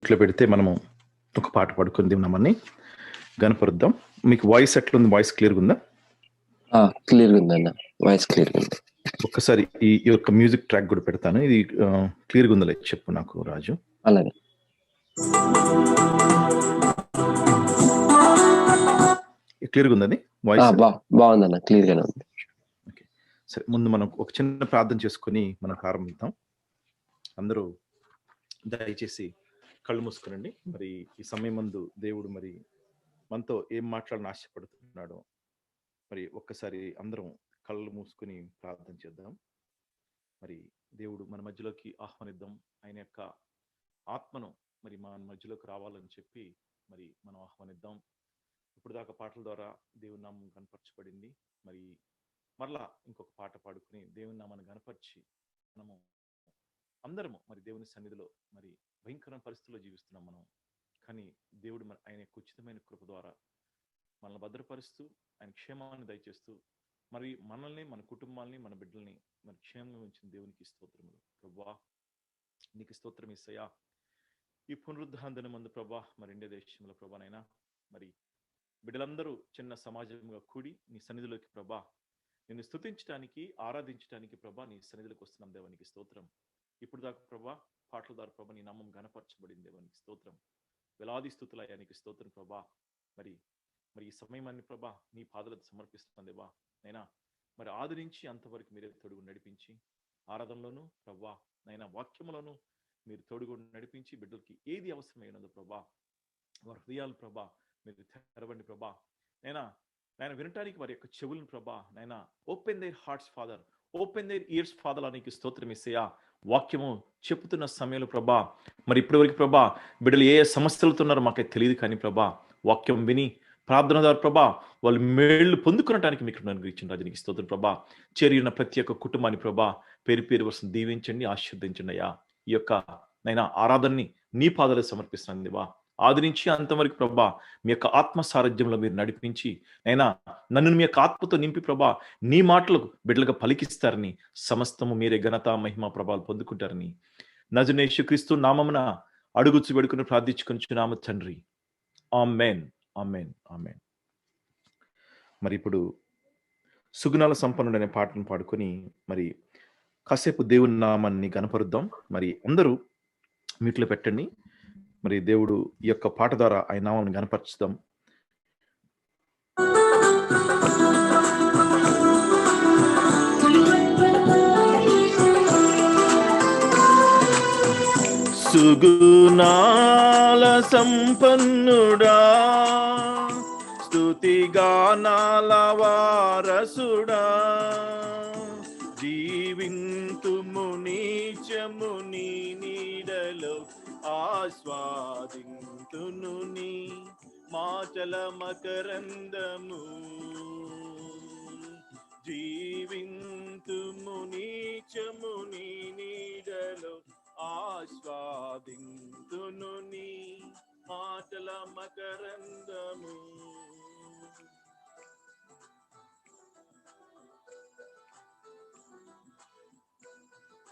ఇట్లా పెడితే మనము ఒక పాట పాడుకొని దేవుని గనపరుద్దాం. మీకు వాయిస్ ఎట్లుంది? వాయిస్ క్లియర్‌గా ఉందా? క్లియర్‌గా ఉందన్న. వాయిస్ క్లియర్‌గా ఉంది. ఒక్కసారి ఈ యొక్క మ్యూజిక్ ట్రాక్ కూడా పెడతాను. ఇది క్లియర్‌గా ఉందా లేదు చెప్పు నాకు రాజు. అలాగే. క్లియర్‌గా ఉందా అది వాయిస్? బాగుందన్న, క్లియర్‌గానే ఉంది. ఓకే. సరే, ముందు మనం ఒక చిన్న ప్రార్థన చేసుకొని మనం ప్రారంభిద్దాం. అందరూ దయచేసి కళ్ళు మూసుకునండి. మరి ఈ సమయం మందు దేవుడు మరి మనతో ఏం మాట్లాడని ఆశపడుతున్నాడో మరి ఒక్కసారి అందరం కళ్ళు మూసుకుని ప్రార్థన చేద్దాం. మరి దేవుడు మన మధ్యలోకి ఆహ్వానిద్దాం. ఆయన యొక్క ఆత్మను మరి మన మధ్యలోకి రావాలని చెప్పి మరి మనం ఆహ్వానిద్దాం. ఇప్పుడు దాకా పాటల ద్వారా దేవుని నామం కనపరచబడింది. మరి మరలా ఇంకొక పాట పాడుకుని దేవుని నామాన్ని కనపరిచి మనము అందరము మరి దేవుని సన్నిధిలో మరి భయంకరమైన పరిస్థితుల్లో జీవిస్తున్నాం మనం. కానీ దేవుడు మరి ఆయన యొక్క ఉచితమైన కృప ద్వారా మనల్ని భద్రపరుస్తూ ఆయన క్షేమాన్ని దయచేస్తూ మరి మనల్ని, మన కుటుంబాలని, మన బిడ్డల్ని మరి క్షేమంగా ఉంచిన దేవునికి స్తోత్రములు. ప్రభువా నీకు స్తోత్రం యేసయ్యా. ఈ పునరుద్ధాన దినమందు ప్రభా మరి ఇండియా దేశంలో ప్రభానైనా మరి బిడ్డలందరూ చిన్న సమాజంగా కూడి నీ సన్నిధిలోకి ప్రభా నిన్ను స్తుతించడానికి, ఆరాధించడానికి ప్రభా నీ సన్నిధిలోకి వస్తున్నాం. దేవానికి స్తోత్రం. ఇప్పుడు దాకా ప్రభా పాటల ద్వారా ప్రభా నీ నామం గణపరచబడింది. దేవానికి స్తోత్రం. వేలాది స్తుతులయానికి స్తోత్రం ప్రభా. మరి ఈ సమయాన్ని ప్రభా నీ పాదలకు సమర్పిస్తున్నాం దేవా. నైనా మరి ఆది నుంచి అంతవరకు మీరే తోడుగు నడిపించి ఆరాధనలోను ప్రభా నైనా వాక్యములను మీరు తోడుగు నడిపించి బిడ్డలకి ఏది అవసరమైనదో ప్రభా వారి హృదయాలు ప్రభా మీరు తెరవండి ప్రభా. నైనా వినటానికి వారి యొక్క చెవులను ప్రభా నైనా open their hearts father, open there years father అని స్తోత్రం ఇస్తయా. వాక్యము చెప్పుతున్న సమయంలో ప్రభా మరి ఇప్పటివరకు ప్రభా బిడ్డలు ఏ సమస్యలతో ఉన్నారో మాకైతే తెలియదు. కానీ ప్రభా వాక్యం విని ప్రార్థన ద్వారా ప్రభా వాళ్ళు మేళ్లు పొందుకునటానికి మీకు అనుగ్రహించండి. రాజునికి స్తోత్రం ప్రభా. చేరిన ప్రతి ఒక్క కుటుంబాన్ని ప్రభా పేరు పేరు వరుసను దీవించండి, ఆశీర్వదించండి అయ్యా. ఈ యొక్క నైనా ఆరాధనని నీ పాదాలకు సమర్పిస్తున్నాను దేవా. ఆది నుంచి అంతవరకు ప్రభా మీ యొక్క ఆత్మ సారథ్యంలో మీరు నడిపించి నైనా నన్ను మీ యొక్క ఆత్మతో నింపి ప్రభా నీ మాటలకు బిడ్డలుగా పలికిస్తారని, సమస్తము మీరే ఘనత మహిమ ప్రభావాలు పొందుకుంటారని నజరేయుడైన యేసుక్రీస్తు నామమున అడుగుచు వేడుకుని ప్రార్థించుకొనుచున్నాము తండ్రి. ఆమేన్, ఆమేన్, ఆమేన్. మరి ఇప్పుడు సుగుణాల సంపన్నుడు అనే పాటను పాడుకొని మరి కాసేపు దేవుని నామాన్ని గనపరుద్దాం. మరి అందరూ మీట్లో పెట్టండి. మరి దేవుడు ఈ యొక్క పాట ద్వారా ఆయన నామాన్ని గనపరుచుదాం. సుగుణాల సంపన్నుడా, స్తుతిగానాల వారసుడా, జీవింతుము నీచము నీ నీడలో ఆస్వాదింతును నీ మాటల మకరందము. జీవింతుము నీచము నీ నీడలో ఆస్వాదింతును నీ మాటల మకరందము.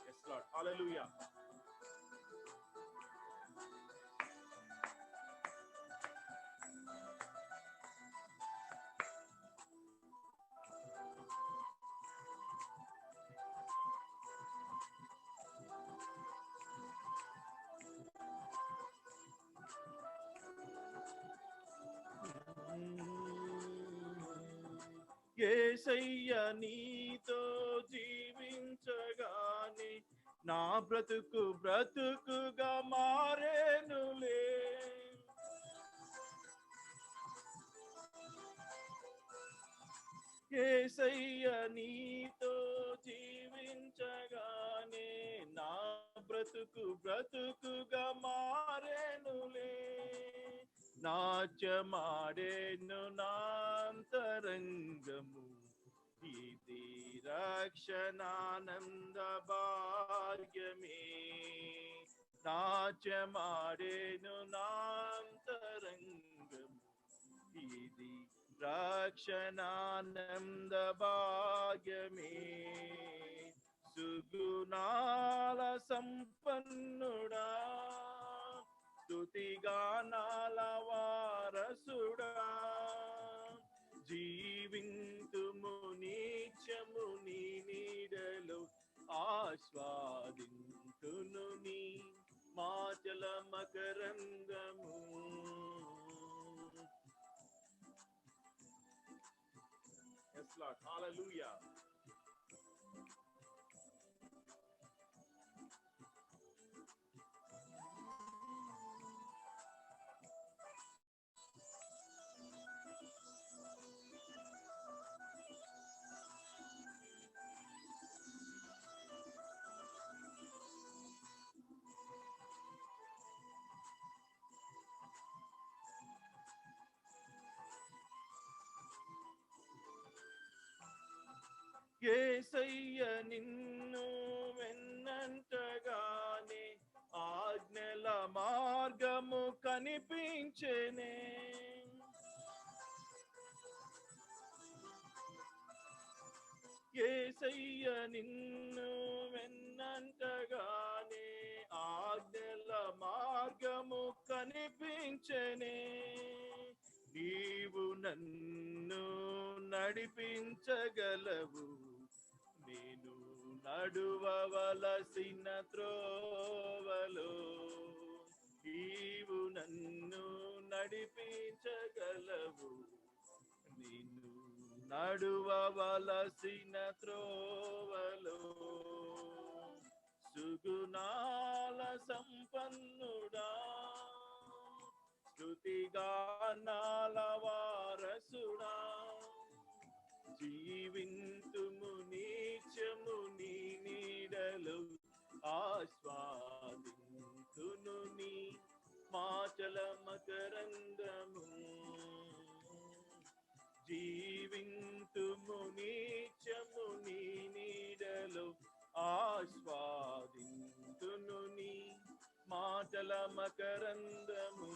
Yes Lord, hallelujah. యేసయ్య నీతో జీవించగానే నా బ్రతుకు బ్రతుకుగా మారేనులే. యేసయ్య నీతో జీవించగానే నా బ్రతుకు బ్రతుకుగా మారేనులే. నాట్యమాడేను నాంతరంగము, ఇది రక్షణానంద భాగ్యమే. నాట్యమాడేను నాంతరంగము, ఇది రక్షణానంద భాగ్యమే. సుగుణాల సంపన్నుడా, ఆస్వాదింతును నీ మాటల మకరందము. Yes, Lord. Hallelujah. యేసయ్య నిన్ను వెన్నంటగానే ఆజ్ఞల మార్గము కనిపించెనే. యేసయ్య నిన్ను వెన్నంటగానే ఆజ్ఞల మార్గము కనిపించెనే. నీవు నన్ను నడిపించగలవు, నేను నడువవలసిన త్రోవలో. నీవు నన్ను నడిపించగలవు, నేను నడువవలసిన త్రోవలో. సుగుణాల సంపన్నుడా, స్తుతిగానాల వారసుడా, జీవింతుము నిత్యము నీ నీడలో. ఆస్వాదింతును నీ మాటల మకరందము. జీవింతుము నిత్యము నీ నీడలో. ఆస్వాదింతును నీ మాటల మకరందము.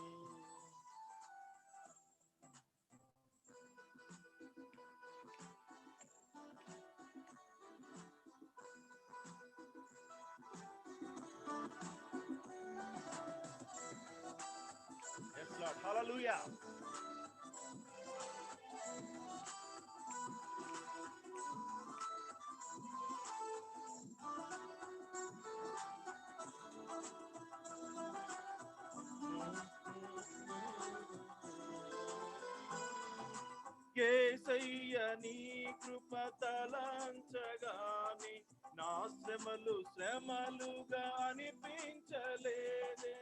Yes, Lord. Hallelujah. యేసయ్య నీ కృప తలంచగానే నా శ్రమలు శ్రమలుగా అనిపించలేదే.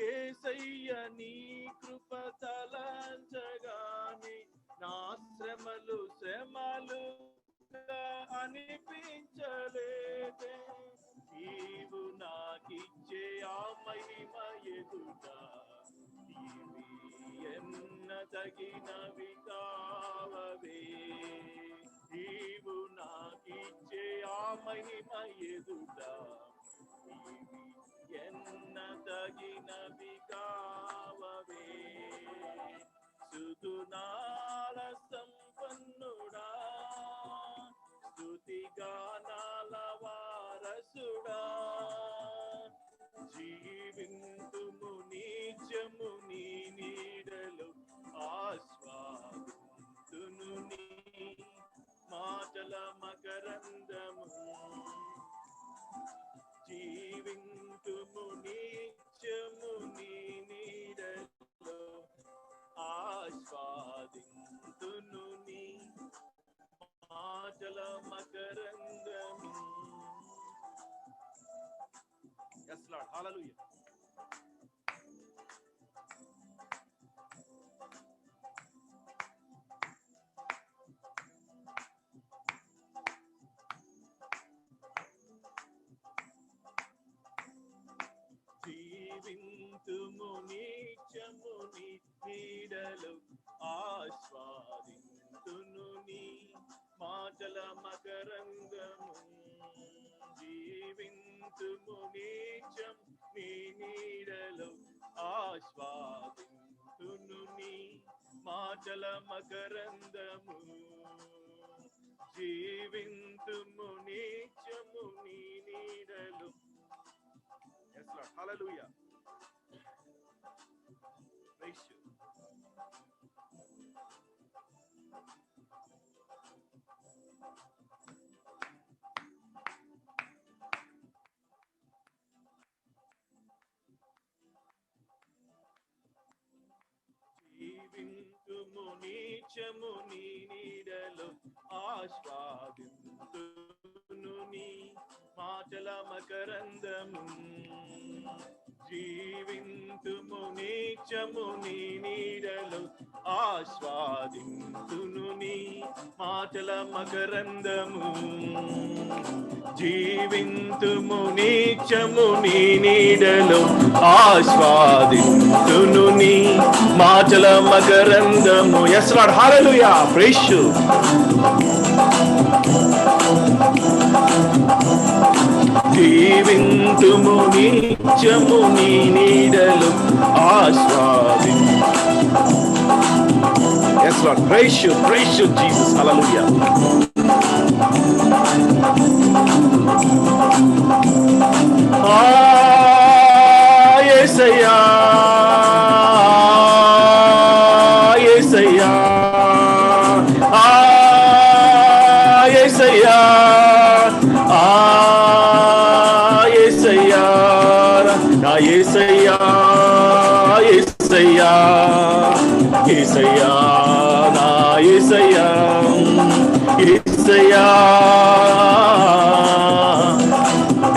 యేసయ్య నీ కృప తలంచగానే నా శ్రమలు శ్రమలుగా అనిపించలేదే. నీవు నాకిచ్చే ఆ మహిమ ఎదుట ఇవి ఎన్నదగినవి కావవే. నీవు నాకిచ్చే ఆ మహిమ ఎదుట ఇవి ఎన్నదగినవి కావవే. సుగుణాల సంపన్నుడా, స్తుతిగానాల వారసుడా, జీవింతుము నిత్యము నీ నీడలో. ఆస్వాదింతును నీ మాటల మకరందము. జీవింతుము నిత్యము నీ నీడలో. ఆస్వాదింతును నీ మాటల మకరందము. Yes, Lord. Hallelujah. జీవింతుము నిత్యము నీ నీడలో. ఆస్వాదింతును నీ మాటల మకరందము. జీవింతుము నిత్యం నీ నీడలో. ఆస్వాదింతును నీ మాటల మకరందము. జీవింతుము నిత్యము నీ నీడలో. Yes, Lord. Hallelujah. Praise you. నిత్యము నీ నీడలో ఆస్వాదింతును నీ మాటల మకరందము జీవింతుము నిత్యము నీ నీడలో ఆస్వాదింతును నీ మాటల మకరందము జీవింతుము నిత్యము నీ నీడలో ఆస్వాదింతును నీ మాటల మకరందము. yes lord hallelujah praise you. జీవింతుము నిత్యము నీ నీడలో ఆస్వాది. yes lord praise you jesus hallelujah. యేసయ్యా యేసయ్యా యేసయ్యా యేసయ్యా నా యేసయ్యా యేసయ్యా యేసయ్యా నా యేసయ్యా యేసయ్యా.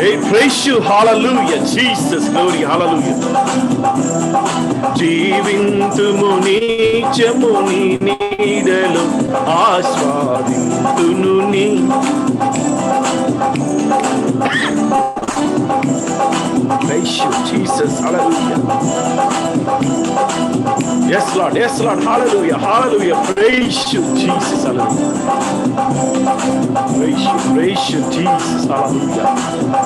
Hey, praise you, hallelujah, Jesus, glory, hallelujah. జీవింతుము నిత్యము నీ నీడలో ఆస్వాదింతును నీ. Praise you, Jesus, hallelujah. yes lord hallelujah hallelujah praise you Jesus hallelujah. praise you Jesus hallelujah.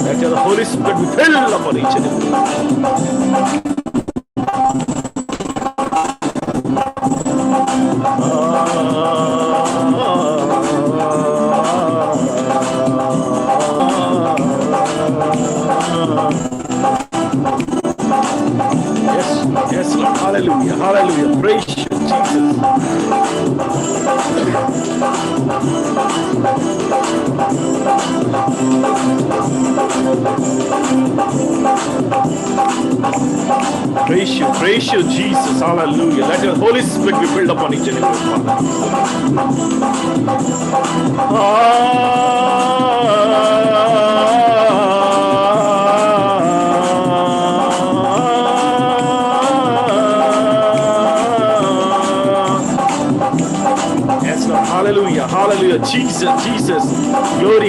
let the Holy Spirit be filled upon each and every one. yes Lord hallelujah hallelujah praise you Jesus. praise you Jesus hallelujah. let your Holy Spirit be filled upon each and every one. hallelujah hallelujah Jesus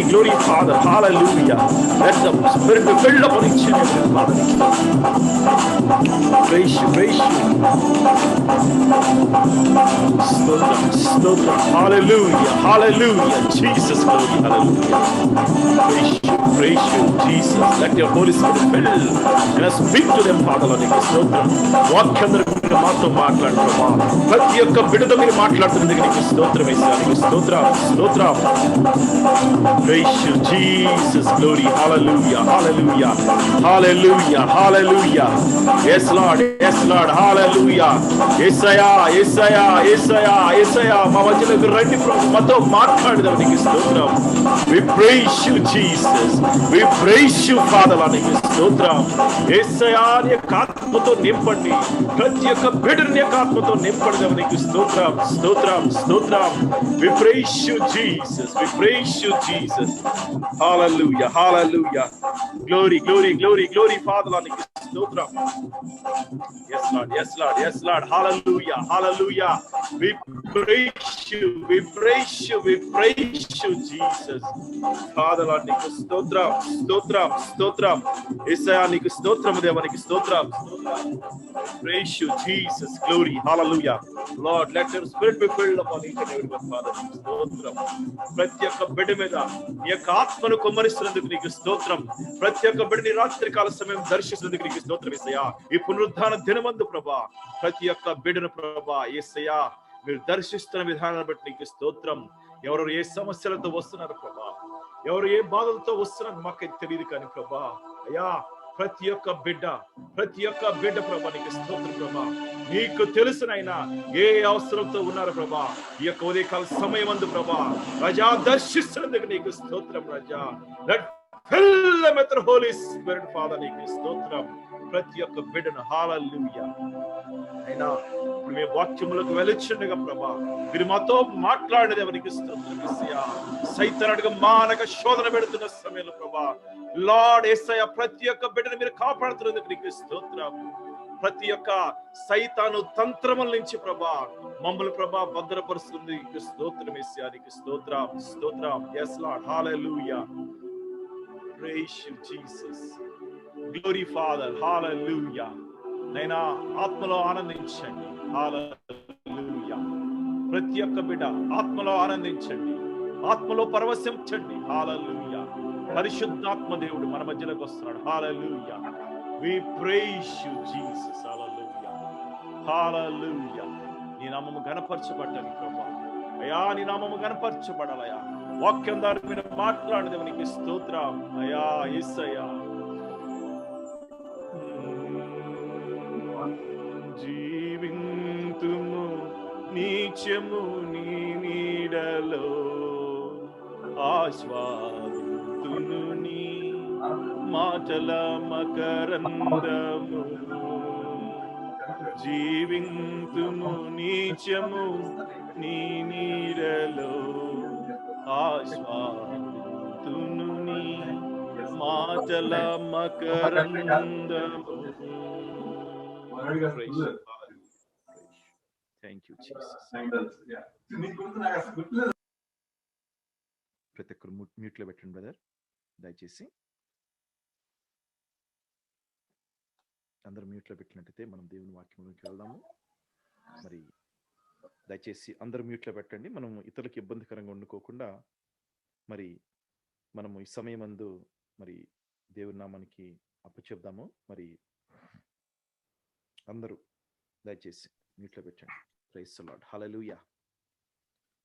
glory Father hallelujah. let the Spirit be filled upon each and every one. praise you stotram hallelujah Jesus glory hallelujah. praise you Jesus. let your Holy Spirit fill and speak to them Father Lord stotram. వాక్యం మాతో మాట్లాడు ప్రభా. ప్రతి ఒక్క బిడ్డతో మీరు మాట్లాడుతున్నందుకు నీకు స్తోత్రం వేసాను. స్తోత్రం praise you Jesus glory hallelujah yes Lord hallelujah. యేసయ్యా మా మధ్యలోకి రండి ప్రభు, మాతో మాట్లాడదాం. నీకు స్తోత్రం. we praise you Jesus Father నీకు స్తోత్రం. యేసయ్యా నీ ఆత్మతో నింపండి, ప్రతి ఒక్క బిడ్డని నీ ఆత్మతో నింపడదాం. నీకు స్తోత్రం. we praise you Jesus hallelujah glory Father నీకు స్తోత్రం. yes Lord hallelujah we praise you Jesus Father Lord నీకు స్తోత్రం యేసయ్యా నీకు స్తోత్రం దేవా నీకు స్తోత్రం. praise you Jesus glory hallelujah Lord. let your Spirit be filled upon each and every one Father నీకు స్తోత్రం. ప్రతి ఒక్క బిడ్డ మీద నీ యొక్క ఆత్మను కుమ్మరిస్తున్నందుకు నీకు స్తోత్రం. ప్రతి ఒక్క బిడ్డని రాత్రికాల సమయం దర్శిస్తున్నందుకు నీకు స్తోత్రం యేసయ్యా. ఈ పునరుద్ధాన దినమందు ప్రభా ప్రతి ఒక్క బిడ్డను ప్రభా యేసయ్యా మీరు దర్శిస్తున్న విధానాన్ని బట్టి నీకు స్తోత్రం. ఎవరు ఏ సమస్యలతో వస్తున్నారు ప్రభా, ఎవరు ఏ బాధలతో వస్తున్నారు మాకైతే తెలియదు కానీ ప్రభా అయ్యా ప్రతి ఒక్క బిడ్డ ప్రభా నీకు స్తోత్రం ప్రభా. నీకు తెలుసునైనా ఏ అవసరంతో ఉన్నారు ప్రభా. ఈ యొక్క ఉదయకాల సమయం అందు ప్రభా రజా దర్శిస్తున్నందుకు నీకు స్తోత్రం రజా. Fill them with the Holy Spirit, Father. నీకు స్తోత్రం. ప్రతి ఒక్క బిడ్డను హల్లెలూయా అయినా ఇప్పుడు మీ వాక్యములకు వెలుచుండగా ప్రభా మీరు మాతో మాట్లాడేది ఎవరికి స్తోత్రం యేసయ్యా. సైతానుడిగా మానక శోధన పెడుతున్న సమయంలో ప్రభా లార్డ్ యేసయ్యా ప్రతి ఒక్క బిడ్డను మీరు కాపాడుతున్నందుకు నీకు స్తోత్రం. ప్రతి ఒక్క సైతాను తంత్రముల నుంచి ప్రభా మమ్మల్ని ప్రభా భద్రపరుస్తుంది. నీకు స్తోత్రం యేసయ్యా. నీకు స్తోత్రం స్తోత్రం. yes lord hallelujah. Praise you, Jesus. Glory, Father. Hallelujah. నైనా ఆత్మలో ఆనందించండి. Hallelujah. ప్రతి ఒక్క బిడ్డ ఆత్మలో ఆనందించండి, ఆత్మలో పరవశించండి. Hallelujah. పరిశుద్ధాత్మ దేవుడు మన మధ్యలోకి వస్తున్నాడు. Hallelujah. We praise you, Jesus. Hallelujah. Hallelujah. నీ నామము ఘనపరచబడ్డాలి ప్రభా. అయ్యా నీ నామము ఘనపరచబడాలయ్యా. వాక్యం ద్వారా మీరు మాట్లాడేది నీకు స్తోత్రం అయ్యా. యేసయ్యా జీవింతుము నీచము నీ నీడలో ఆస్వాదితును నీ మాటల మకరందము. జీవింతుము నీచము నీ నీడలో ఆస్వాదితును నీ మాటల మకరందము. Thank you, Jesus. ప్రతి ఒక్కరు మ్యూట్ లో పెట్టండి బ్రదర్ దయచేసి. అందరూ మ్యూట్ లో పెట్టినట్టయితే మనం దేవుని వాక్యంలోకి వెళ్దాము. మరి దయచేసి అందరూ మ్యూట్ లో పెట్టండి. మనం ఇతరులకు ఇబ్బందికరంగా వండుకోకుండా మరి మనము ఈ సమయమందు మరి దేవుని నామానికి అప్పచెప్దాము. మరి అందరూ దయచేసి మ్యూట్లో పెట్టండి. Praise the Lord. Hallelujah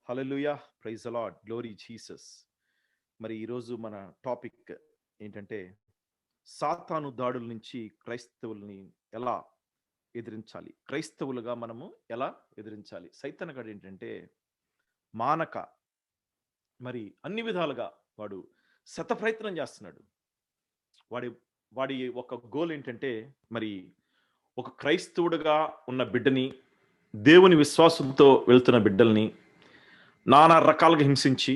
hallelujah. Praise the Lord. Glory Jesus. మరి ఈరోజు మన టాపిక్ ఏంటంటే సాతాను దాడుల నుంచి క్రైస్తవుల్ని ఎలా ఎదిరించాలి, క్రైస్తవులుగా మనము ఎలా ఎదిరించాలి. సైతానుగాడు ఏంటంటే మానక మరి అన్ని విధాలుగా వాడు శత ప్రయత్నం చేస్తున్నాడు. వాడి ఒక గోల్ ఏంటంటే మరి ఒక క్రైస్తవుడుగా ఉన్న బిడ్డని, దేవుని విశ్వాసంతో వెళ్తున్న బిడ్డల్ని నానా రకాలుగా హింసించి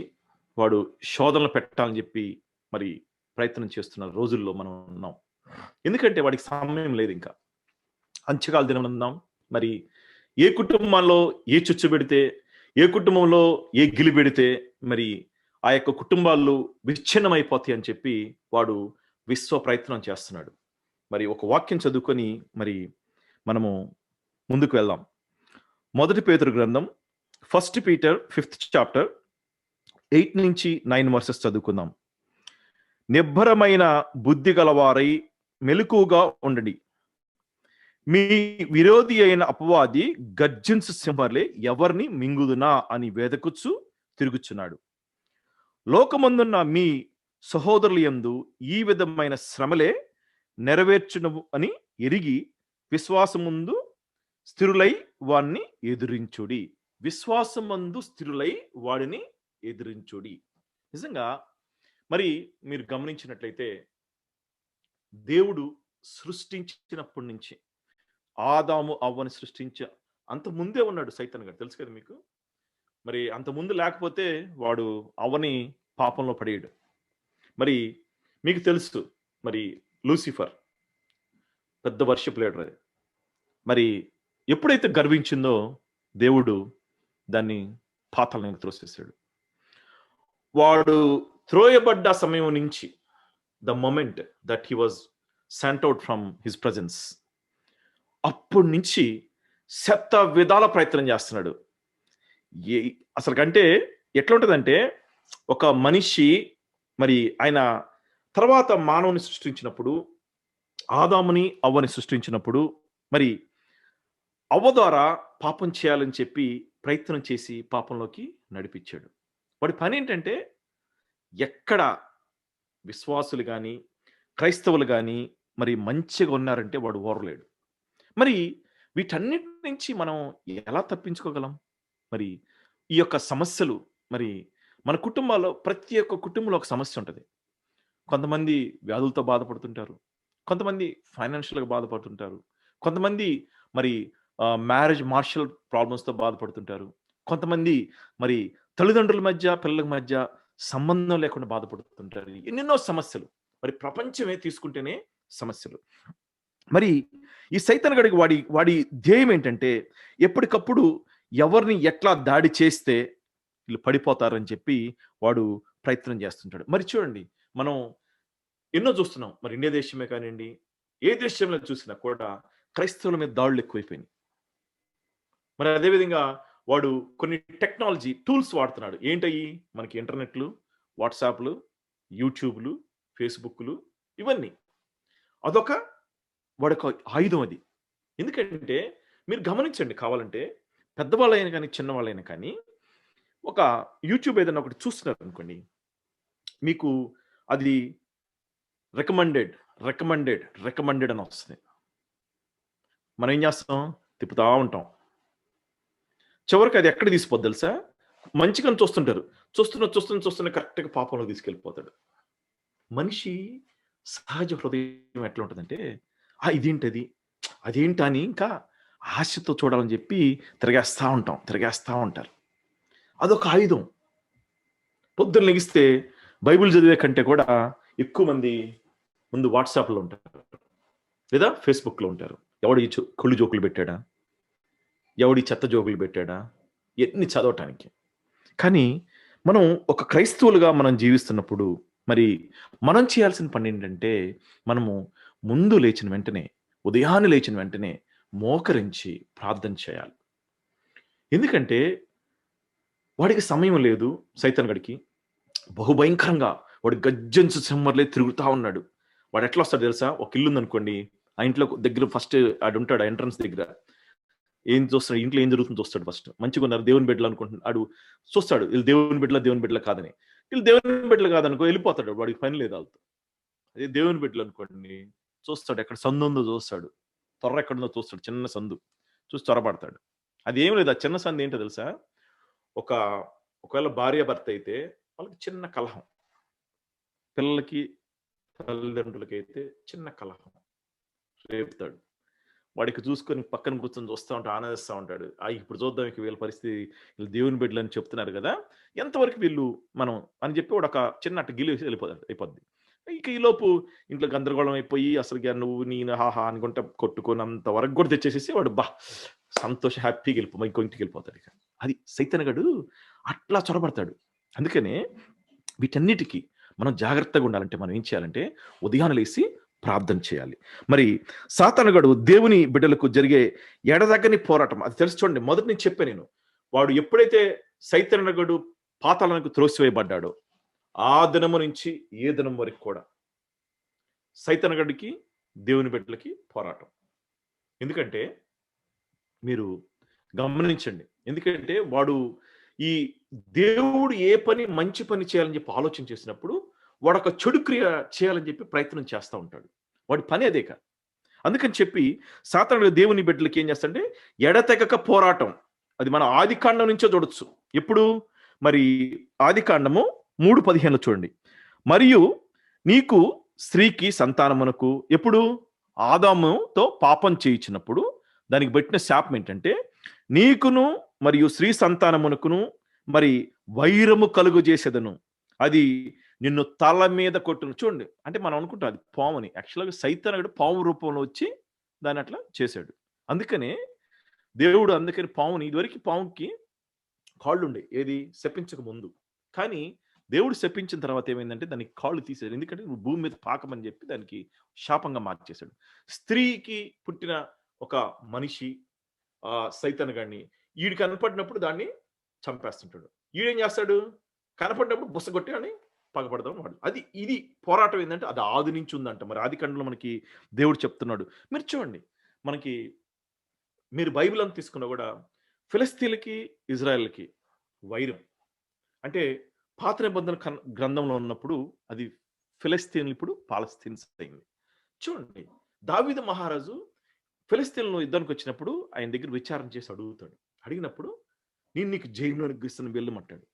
వాడు శోధనలు పెట్టాలని చెప్పి మరి ప్రయత్నం చేస్తున్న రోజుల్లో మనం ఉన్నాం. ఎందుకంటే వాడికి సమయం లేదు. ఇంకా అంత్యకాల దినం ఉన్నాం. మరి ఏ కుటుంబంలో ఏ చుచ్చు పెడితే, ఏ కుటుంబంలో ఏ గిలి పెడితే మరి ఆ యొక్క కుటుంబాలు విచ్ఛిన్నమైపోతాయి అని చెప్పి వాడు విశ్వ ప్రయత్నం చేస్తున్నాడు. మరి ఒక వాక్యం చదువుకొని మరి మనము ముందుకు వెళ్దాం. 1 పేతురు గ్రంథం 1 Peter 5th chapter 8 నుంచి 9 verses చదువుకుందాం. నిబ్బరమైన బుద్ధి గలవారై మెలకువగా ఉండండి. మీ విరోధి అయిన అపవాది గర్జించు సింహలే ఎవరిని మింగుదునా అని వేదకుచ్చు తిరుగుచున్నాడు. లోకమందున్న మీ సహోదరుల యందు ఈ విధమైన శ్రమలే నెరవేర్చును అని ఎరిగి విశ్వాసముందు స్థిరులై వాడిని ఎదిరించుడి. విశ్వాసమందు స్థిరులై వాడిని ఎదిరించుడి. నిజంగా మరి మీరు గమనించినట్లయితే దేవుడు సృష్టించినప్పటి నుంచి ఆదాము అవ్వని అంత ముందే ఉన్నాడు సైతాన్ గారు. తెలుసు కదా మీకు. మరి అంత ముందు లేకపోతే వాడు అవ్వని పాపంలో పడేయడు. మరి మీకు తెలుసు మరి లూసిఫర్ పెద్ద వర్షిప్ లీడర్. అది మరి ఎప్పుడైతే గర్వించిందో దేవుడు దాన్ని పాతాళానికి త్రోసేసాడు. వాడు త్రోయబడ్డ సమయం నుంచి the moment that he was sent out from his presence, అప్పటి నుంచి శత విధాల ప్రయత్నం చేస్తున్నాడు. అసలు కంటే ఎట్లా ఉంటుందంటే ఒక మనిషి మరి ఆయన తర్వాత మానవుని సృష్టించినప్పుడు, ఆదాముని అవ్వని సృష్టించినప్పుడు మరి అవ్వ ద్వారా పాపం చేయాలని చెప్పి ప్రయత్నం చేసి పాపంలోకి నడిపించాడు. వాడి పని ఏంటంటే ఎక్కడ విశ్వాసులు కానీ క్రైస్తవులు కానీ మరి మంచిగా ఉన్నారంటే వాడు ఓరలేడు. మరి వీటన్నిటి నుంచి మనం ఎలా తప్పించుకోగలం? మరి ఈ యొక్క సమస్యలు మరి మన కుటుంబాల్లో ప్రతి ఒక్క కుటుంబంలో ఒక సమస్య ఉంటుంది. కొంతమంది వ్యాధులతో బాధపడుతుంటారు, కొంతమంది ఫైనాన్షియల్గా బాధపడుతుంటారు, కొంతమంది మరి మ్యారేజ్ మార్షల్ ప్రాబ్లమ్స్తో బాధపడుతుంటారు, కొంతమంది మరి తల్లిదండ్రుల మధ్య పిల్లల మధ్య సంబంధం లేకుండా బాధపడుతుంటారు. ఎన్నెన్నో సమస్యలు, మరి ప్రపంచమే తీసుకుంటేనే సమస్యలు. మరి ఈ సైతాన్ గడికి వాడి వాడి ధ్యేయం ఏంటంటే ఎప్పటికప్పుడు ఎవరిని ఎట్లా దాడి చేస్తే వీళ్ళు పడిపోతారని చెప్పి వాడు ప్రయత్నం చేస్తుంటాడు. మరి చూడండి, మనం ఎన్నో చూస్తున్నాం. మరి ఇండియా దేశమే కానివ్వండి, ఏ దేశంలో చూసినా కూడా క్రైస్తవుల మీద దాడులు ఎక్కువైపోయినాయి. మరి అదేవిధంగా వాడు కొన్ని టెక్నాలజీ టూల్స్ వాడుతున్నాడు. ఏంటయ్యి? మనకి ఇంటర్నెట్లు, వాట్సాప్లు, యూట్యూబ్లు, ఫేస్బుక్లు, ఇవన్నీ అదొక వాడొక ఆయుధం అది. ఎందుకంటే మీరు గమనించండి కావాలంటే, పెద్దవాళ్ళైనా కానీ చిన్నవాళ్ళైనా కానీ ఒక యూట్యూబ్ ఏదైనా ఒకటి చూస్తున్నారు అనుకోండి, మీకు అది రికమెండెడ్ రికమెండెడ్ రికమెండెడ్ అని వస్తుంది. మనం ఏం చేస్తాం? తిప్పుతా ఉంటాం. చివరికి అది ఎక్కడ తీసిపోద్ది తెలుసా? మంచిగాని చూస్తుంటారు, చూస్తున్న కరెక్ట్గా పాపంలో తీసుకెళ్ళిపోతాడు. మనిషి సహజ హృదయం ఎట్లా ఉంటుందంటే, ఇదేంటది, అదేంటా అని ఇంకా ఆశతో చూడాలని చెప్పి తిరిగేస్తా ఉంటారు. అదొక ఆయుధం. పొద్దున్న లెగిస్తే బైబిల్ చదివే కంటే కూడా ఎక్కువ మంది ముందు వాట్సాప్లో ఉంటారు, లేదా ఫేస్బుక్లో ఉంటారు. ఎవడి కుళ్ళు జోకులు పెట్టాడా, ఎవడి చెత్త జోకులు పెట్టాడా, ఎన్ని చదవటానికి. కానీ మనం ఒక క్రైస్తవులుగా మనం జీవిస్తున్నప్పుడు మరి మనం చేయాల్సిన పని ఏంటంటే, మనము ముందు లేచిన వెంటనే, ఉదయాన్నే లేచిన వెంటనే మోకరించి ప్రార్థన చేయాలి. ఎందుకంటే వాడికి సమయం లేదు. సైతాన్ గడికి బహుభయంకరంగా వాడు గజ్జెంచు సింహర్లే తిరుగుతా ఉన్నాడు. వాడు ఎట్లా వస్తాడు తెలుసా? ఒక ఇల్లు ఉందనుకోండి, ఆ ఇంట్లో దగ్గర ఫస్ట్ ఆడు ఉంటాడు ఎంట్రన్స్ దగ్గర. ఏం చూస్తాడు? ఇంట్లో ఏం జరుగుతుందో చూస్తాడు ఫస్ట్. మంచిగా ఉన్నారు, దేవుని బిడ్డలు అనుకుంటున్నాడు. ఆడు చూస్తాడు వీళ్ళు దేవుని బిడ్డల కాదని. వీళ్ళు దేవుని బిడ్డలు కాదనుకో వెళ్ళిపోతాడు. వాడికి పని లేదు వాళ్ళతో. అదే దేవుని బిడ్డలు అనుకోండి, చూస్తాడు ఎక్కడ సందు ఉందో చూస్తాడు, త్వర ఎక్కడుందో చూస్తాడు, చిన్న సందు చూసి త్వరపడతాడు. అది ఏం లేదు. ఆ చిన్న సందు ఏంటో తెలుసా? ఒకవేళ భార్య భర్త అయితే వాళ్ళకి చిన్న కలహం, పిల్లలకి తల్లిదండ్రులకి అయితే చిన్న కలహం రేపుతాడు. వాడికి చూసుకొని పక్కన కూర్చొని చూస్తూ ఉంటాడు, ఆనందిస్తూ ఉంటాడు. ఇప్పుడు చూద్దాం ఇక వీళ్ళ పరిస్థితి, వీళ్ళు దేవుని బిడ్డలు అని చెప్తున్నారు కదా, ఎంతవరకు వీళ్ళు మనం అని చెప్పి వాడు ఒక చిన్న అట్ట గిలి అయిపోద్ది. ఇక ఈలోపు ఇంట్లో గందరగోళం అయిపోయి అసలు నువ్వు నేను హాహా అనుకుంటా కొట్టుకున్నంత వరకు కూడా తెచ్చేసేసి వాడు సంతోష హ్యాపీగా ఇంకో ఇంటికి వెళ్ళిపోతాడు. ఇక అది సైతానగాడు అట్లా చొరబడతాడు. అందుకనే వీటన్నిటికీ మనం జాగ్రత్తగా ఉండాలంటే మనం ఏం చేయాలంటే ఉదయాన్నే లేసి ప్రార్థన చేయాలి. మరి సాతానుగాడు దేవుని బిడ్డలకు జరిగే ఎడదగ్గని పోరాటం అది తెలుసు. చూడండి, మొదటి నుంచి చెప్పే నేను, వాడు ఎప్పుడైతే సైతానుగాడు పాతాళానికి త్రోసివేయబడ్డాడో ఆ దినము నుంచి ఏ దినం వరకు కూడా సైతానుగాడికి దేవుని బిడ్డలకి పోరాటం. ఎందుకంటే మీరు గమనించండి, ఎందుకంటే వాడు ఈ దేవుడు ఏ పని మంచి పని చేయాలని చెప్పి ఆలోచన చేసినప్పుడు వాడు ఒక చెడు క్రియ చేయాలని చెప్పి ప్రయత్నం చేస్తూ ఉంటాడు. వాడి పని అదే కాదు. అందుకని చెప్పి సాతానుడు దేవుని బిడ్డలకి ఏం చేస్తాడంటే ఎడతెగక పోరాటం. అది మన ఆది కాండం నుంచో చూడొచ్చు. ఎప్పుడు? మరి ఆది కాండము 3:15 చూడండి. మరియు నీకు స్త్రీకి సంతానమునకు, ఎప్పుడు? ఆదాముతో పాపం చేయించినప్పుడు దానికి పెట్టిన శాపం ఏంటంటే, నీకును మరియు స్త్రీ సంతానమునకును మరి వైరము కలుగు చేసేదను, అది నిన్ను తల మీద కొట్టును. చూడండి, అంటే మనం అనుకుంటాం అది పాముని. యాక్చువల్గా సైతానుడు పాము రూపంలో వచ్చి దాన్ని అట్లా చేశాడు. అందుకని పాముని, ఇదివరకు పాముకి కాళ్ళు ఉండే, ఏది శపించక ముందు. కానీ దేవుడు శపించిన తర్వాత ఏమైందంటే దానికి కాళ్ళు తీసేది. ఎందుకంటే నువ్వు భూమి మీద పాకమని చెప్పి దానికి శాపంగా మార్చేశాడు. స్త్రీకి పుట్టిన ఒక మనిషి సైతానుగాడిని ఈడు కనపడినప్పుడు దాన్ని చంపేస్తుంటాడు. ఈడేం చేస్తాడు? కనపడినప్పుడు బుసగొట్టి అని పగపడదాం వాడు. ఇది పోరాటం ఏంటంటే అది ఆది నుంచి ఉందంట. మరి ఆది కాండంలో మనకి దేవుడు చెప్తున్నాడు. మీరు చూడండి, మీరు బైబిల్ అని తీసుకున్నా కూడా ఫిలిస్తీన్లకి ఇజ్రాయెల్కి వైరం. అంటే పాత నిబంధన గ్రంథంలో ఉన్నప్పుడు అది ఫిలిస్తీన్లు, ఇప్పుడు పాలస్తీన్స్ అయింది. చూడండి, దావీదు మహారాజు ఫిలిస్తీన్లు యుద్ధానికి వచ్చినప్పుడు ఆయన దగ్గర విచారణ చేసి అడుగుతాడు. అడిగినప్పుడు నేను నీకు జైల్లో ఇస్తాను వెళ్ళమంటాడు.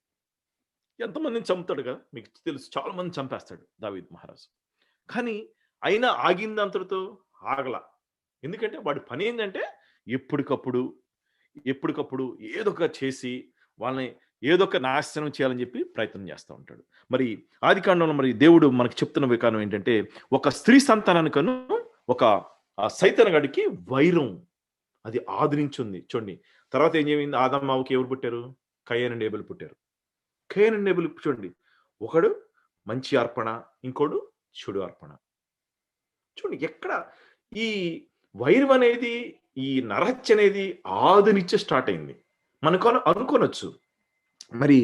ఎంతమందిని చంపుతాడు కదా, మీకు తెలుసు, చాలా మంది చంపేస్తాడు దావీద్ మహారాజు. కానీ అయినా ఆగింది అంతటితో ఆగల. ఎందుకంటే వాడి పని ఏంటంటే ఎప్పటికప్పుడు ఎప్పటికప్పుడు ఏదో ఒక చేసి వాళ్ళని ఏదో ఒక నాశనం చేయాలని చెప్పి ప్రయత్నం చేస్తూ ఉంటాడు. మరి ఆదికాండంలో మరి దేవుడు మనకి చెప్తున్న విధానం ఏంటంటే, ఒక స్త్రీ సంతానానికను ఒక సైతాను గడికి వైరం అది ఆది నుంచి ఉంది. చూడండి తర్వాత ఏం చేయింది, ఆదాము అవ్వకి ఎవరు పుట్టారు? కయీను అండ్ హేబెలు పుట్టారు. కయీను అండ్ హేబెలు చూడండి, ఒకడు మంచి అర్పణ, ఇంకోడు చెడు అర్పణ. చూడండి ఎక్కడ ఈ వైరం అనేది, ఈ నరహత్య అనేది ఆది నుంచే స్టార్ట్ అయింది. మనకు అనుకోనొచ్చు మరి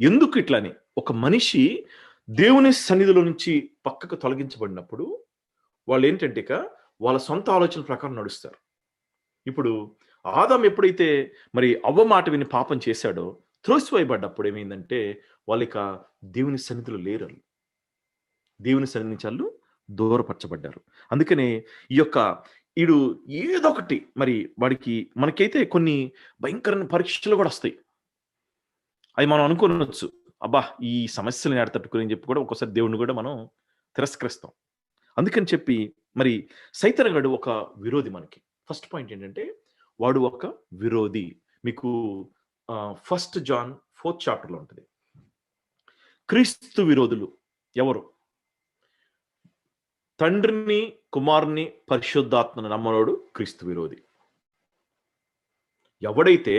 ఎందుకు ఇట్లని. ఒక మనిషి దేవుని సన్నిధిలో నుంచి పక్కకు తొలగించబడినప్పుడు వాళ్ళు ఏంటంటే ఇక వాళ్ళ సొంత ఆలోచన ప్రకారం నడుస్తారు. ఇప్పుడు ఆదాం ఎప్పుడైతే మరి అవ్వ మాట విని పాపం చేశాడో, త్రోసివేయబడ్డప్పుడు ఏమైందంటే వాళ్ళు ఇక దేవుని సన్నిధిలో లేరు. దేవుని సన్నిధి నుంచి వాళ్ళు దూరపరచబడ్డారు. అందుకనే ఈ యొక్క ఈడు ఏదో ఒకటి మరి వాడికి, మనకైతే కొన్ని భయంకరమైన పరీక్షలు కూడా వస్తాయి. అవి మనం అనుకోనొచ్చు, అబ్బా ఈ సమస్యలు నేను తట్టుకుని చెప్పి కూడా ఒక్కోసారి దేవుడిని కూడా మనం తిరస్కరిస్తాం. అందుకని చెప్పి మరి సైతానుగాడు ఒక విరోధి మనకి. ఫస్ట్ పాయింట్ ఏంటంటే వాడు ఒక విరోధి. మీకు 1 జాన్ 4th చాప్టర్లో ఉంటుంది. క్రీస్తు విరోధులు ఎవరు? తండ్రిని, కుమారుని, పరిశుద్ధాత్మను నమ్మనోడు క్రీస్తు విరోధి. ఎవడైతే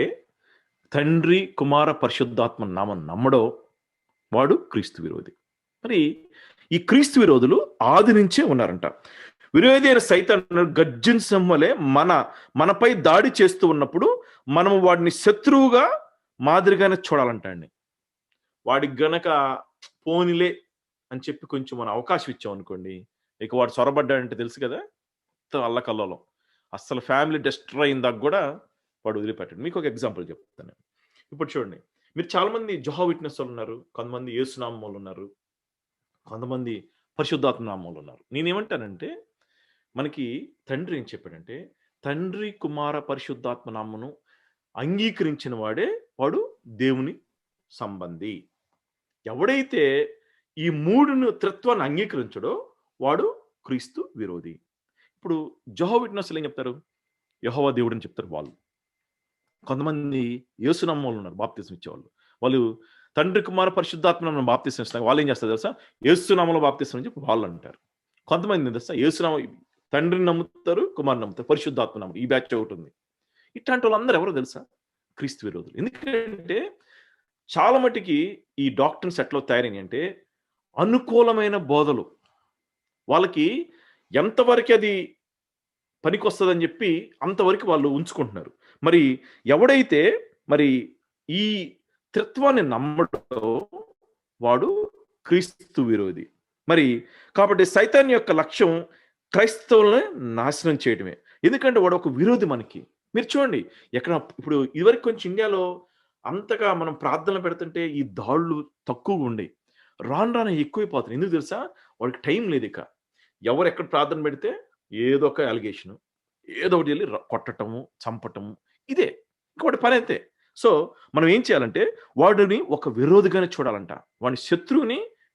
తండ్రి, కుమార, పరిశుద్ధాత్మ నామం నమ్మడో వాడు క్రీస్తు విరోధి. మరి ఈ క్రీస్తు విరోధులు ఆది నుంచే ఉన్నారంట. విరోధి అయిన సైతాను గర్జన సింహలే మనపై దాడి చేస్తూ ఉన్నప్పుడు మనము వాడిని శత్రువుగా మాదిరిగానే చూడాలంట అండి. వాడికి గనక పోనిలే అని చెప్పి కొంచెం మనం అవకాశం ఇచ్చాం అనుకోండి, ఇక వాడు చొరబడ్డాడంటే తెలుసు కదా, అల్లకల్లోలం. అస్సలు ఫ్యామిలీ డిస్ట్రాయ్ అయిందాక కూడా వాడు వదిలిపెట్టాడు. మీకు ఒక ఎగ్జాంపుల్ చెప్తాను. ఇప్పుడు చూడండి, మీరు చాలా మంది జెహోవా విట్నెస్ వాళ్ళు ఉన్నారు, కొంతమంది యేసునామం వాళ్ళు ఉన్నారు, కొంతమంది పరిశుద్ధాత్మ నామం వాళ్ళు ఉన్నారు. నేనేమంటానంటే మనకి తండ్రి ఏం చెప్పాడంటే, తండ్రి, కుమార, పరిశుద్ధాత్మ నామమును అంగీకరించిన వాడే వాడు దేవుని సంబంధి. ఎవడైతే ఈ మూడును త్రిత్వాన్ని అంగీకరించడో వాడు క్రీస్తు విరోధి. ఇప్పుడు జెహోవా విట్నెస్లు ఏం చెప్తారు? యెహోవా దేవుడు అని చెప్తారు వాళ్ళు. కొంతమంది యేసునామం వాళ్ళు ఉన్నారు, బాప్తిసం ఇచ్చేవాళ్ళు. వాళ్ళు తండ్రి, కుమార, పరిశుద్ధాత్మ నామమున బాప్తిసం ఇస్తారు. వాళ్ళు ఏం చేస్తారు తెలుసా? యేసునామంలో బాప్తిసం అని చెప్పి వాళ్ళు అంటారు. కొంతమంది తెలుసా, యేసునామం తండ్రిని నమ్ముతారు, కుమారుని నమ్ముతారు, పరిశుద్ధాత్మ నమ్ముతారు. ఈ బ్యాచ్ ఒకటి ఉంది. ఇట్లాంటి వాళ్ళందరూ ఎవరో తెలుసా? క్రీస్తు విరోధులు. ఎందుకంటే చాలా మటుకి ఈ డాక్టర్స్ ఎట్లా తయారైనాయి అంటే, అనుకూలమైన బోధలు వాళ్ళకి ఎంతవరకు అది పనికొస్తుందని చెప్పి అంతవరకు వాళ్ళు ఉంచుకుంటున్నారు. మరి ఎవడైతే మరి ఈ త్రిత్వాన్ని నమ్మడో వాడు క్రీస్తు విరోధి. మరి కాబట్టి సైతాన్ యొక్క లక్ష్యం క్రైస్తవులను నాశనం చేయడమే. ఎందుకంటే వాడు ఒక విరోధి మనకి. మీరు చూడండి, ఎక్కడ ఇప్పుడు ఇదివరకు కొంచెం ఇండియాలో అంతగా మనం ప్రార్థనలు పెడుతుంటే ఈ దాడులు తక్కువగా ఉండే, రాను రాను ఎక్కువైపోతుంది. ఎందుకు తెలుసా? వాడికి టైం లేదు. ఇక ఎవరు ఎక్కడ ప్రార్థన పెడితే ఏదో ఒక అలిగేషను, ఏదో ఒకటి వెళ్ళి కొట్టటము, చంపటము, ఇదే ఇంక వాడి పని అంతే. సో మనం ఏం చేయాలంటే వాడిని ఒక విరోధిగానే చూడాలంట, వాడిని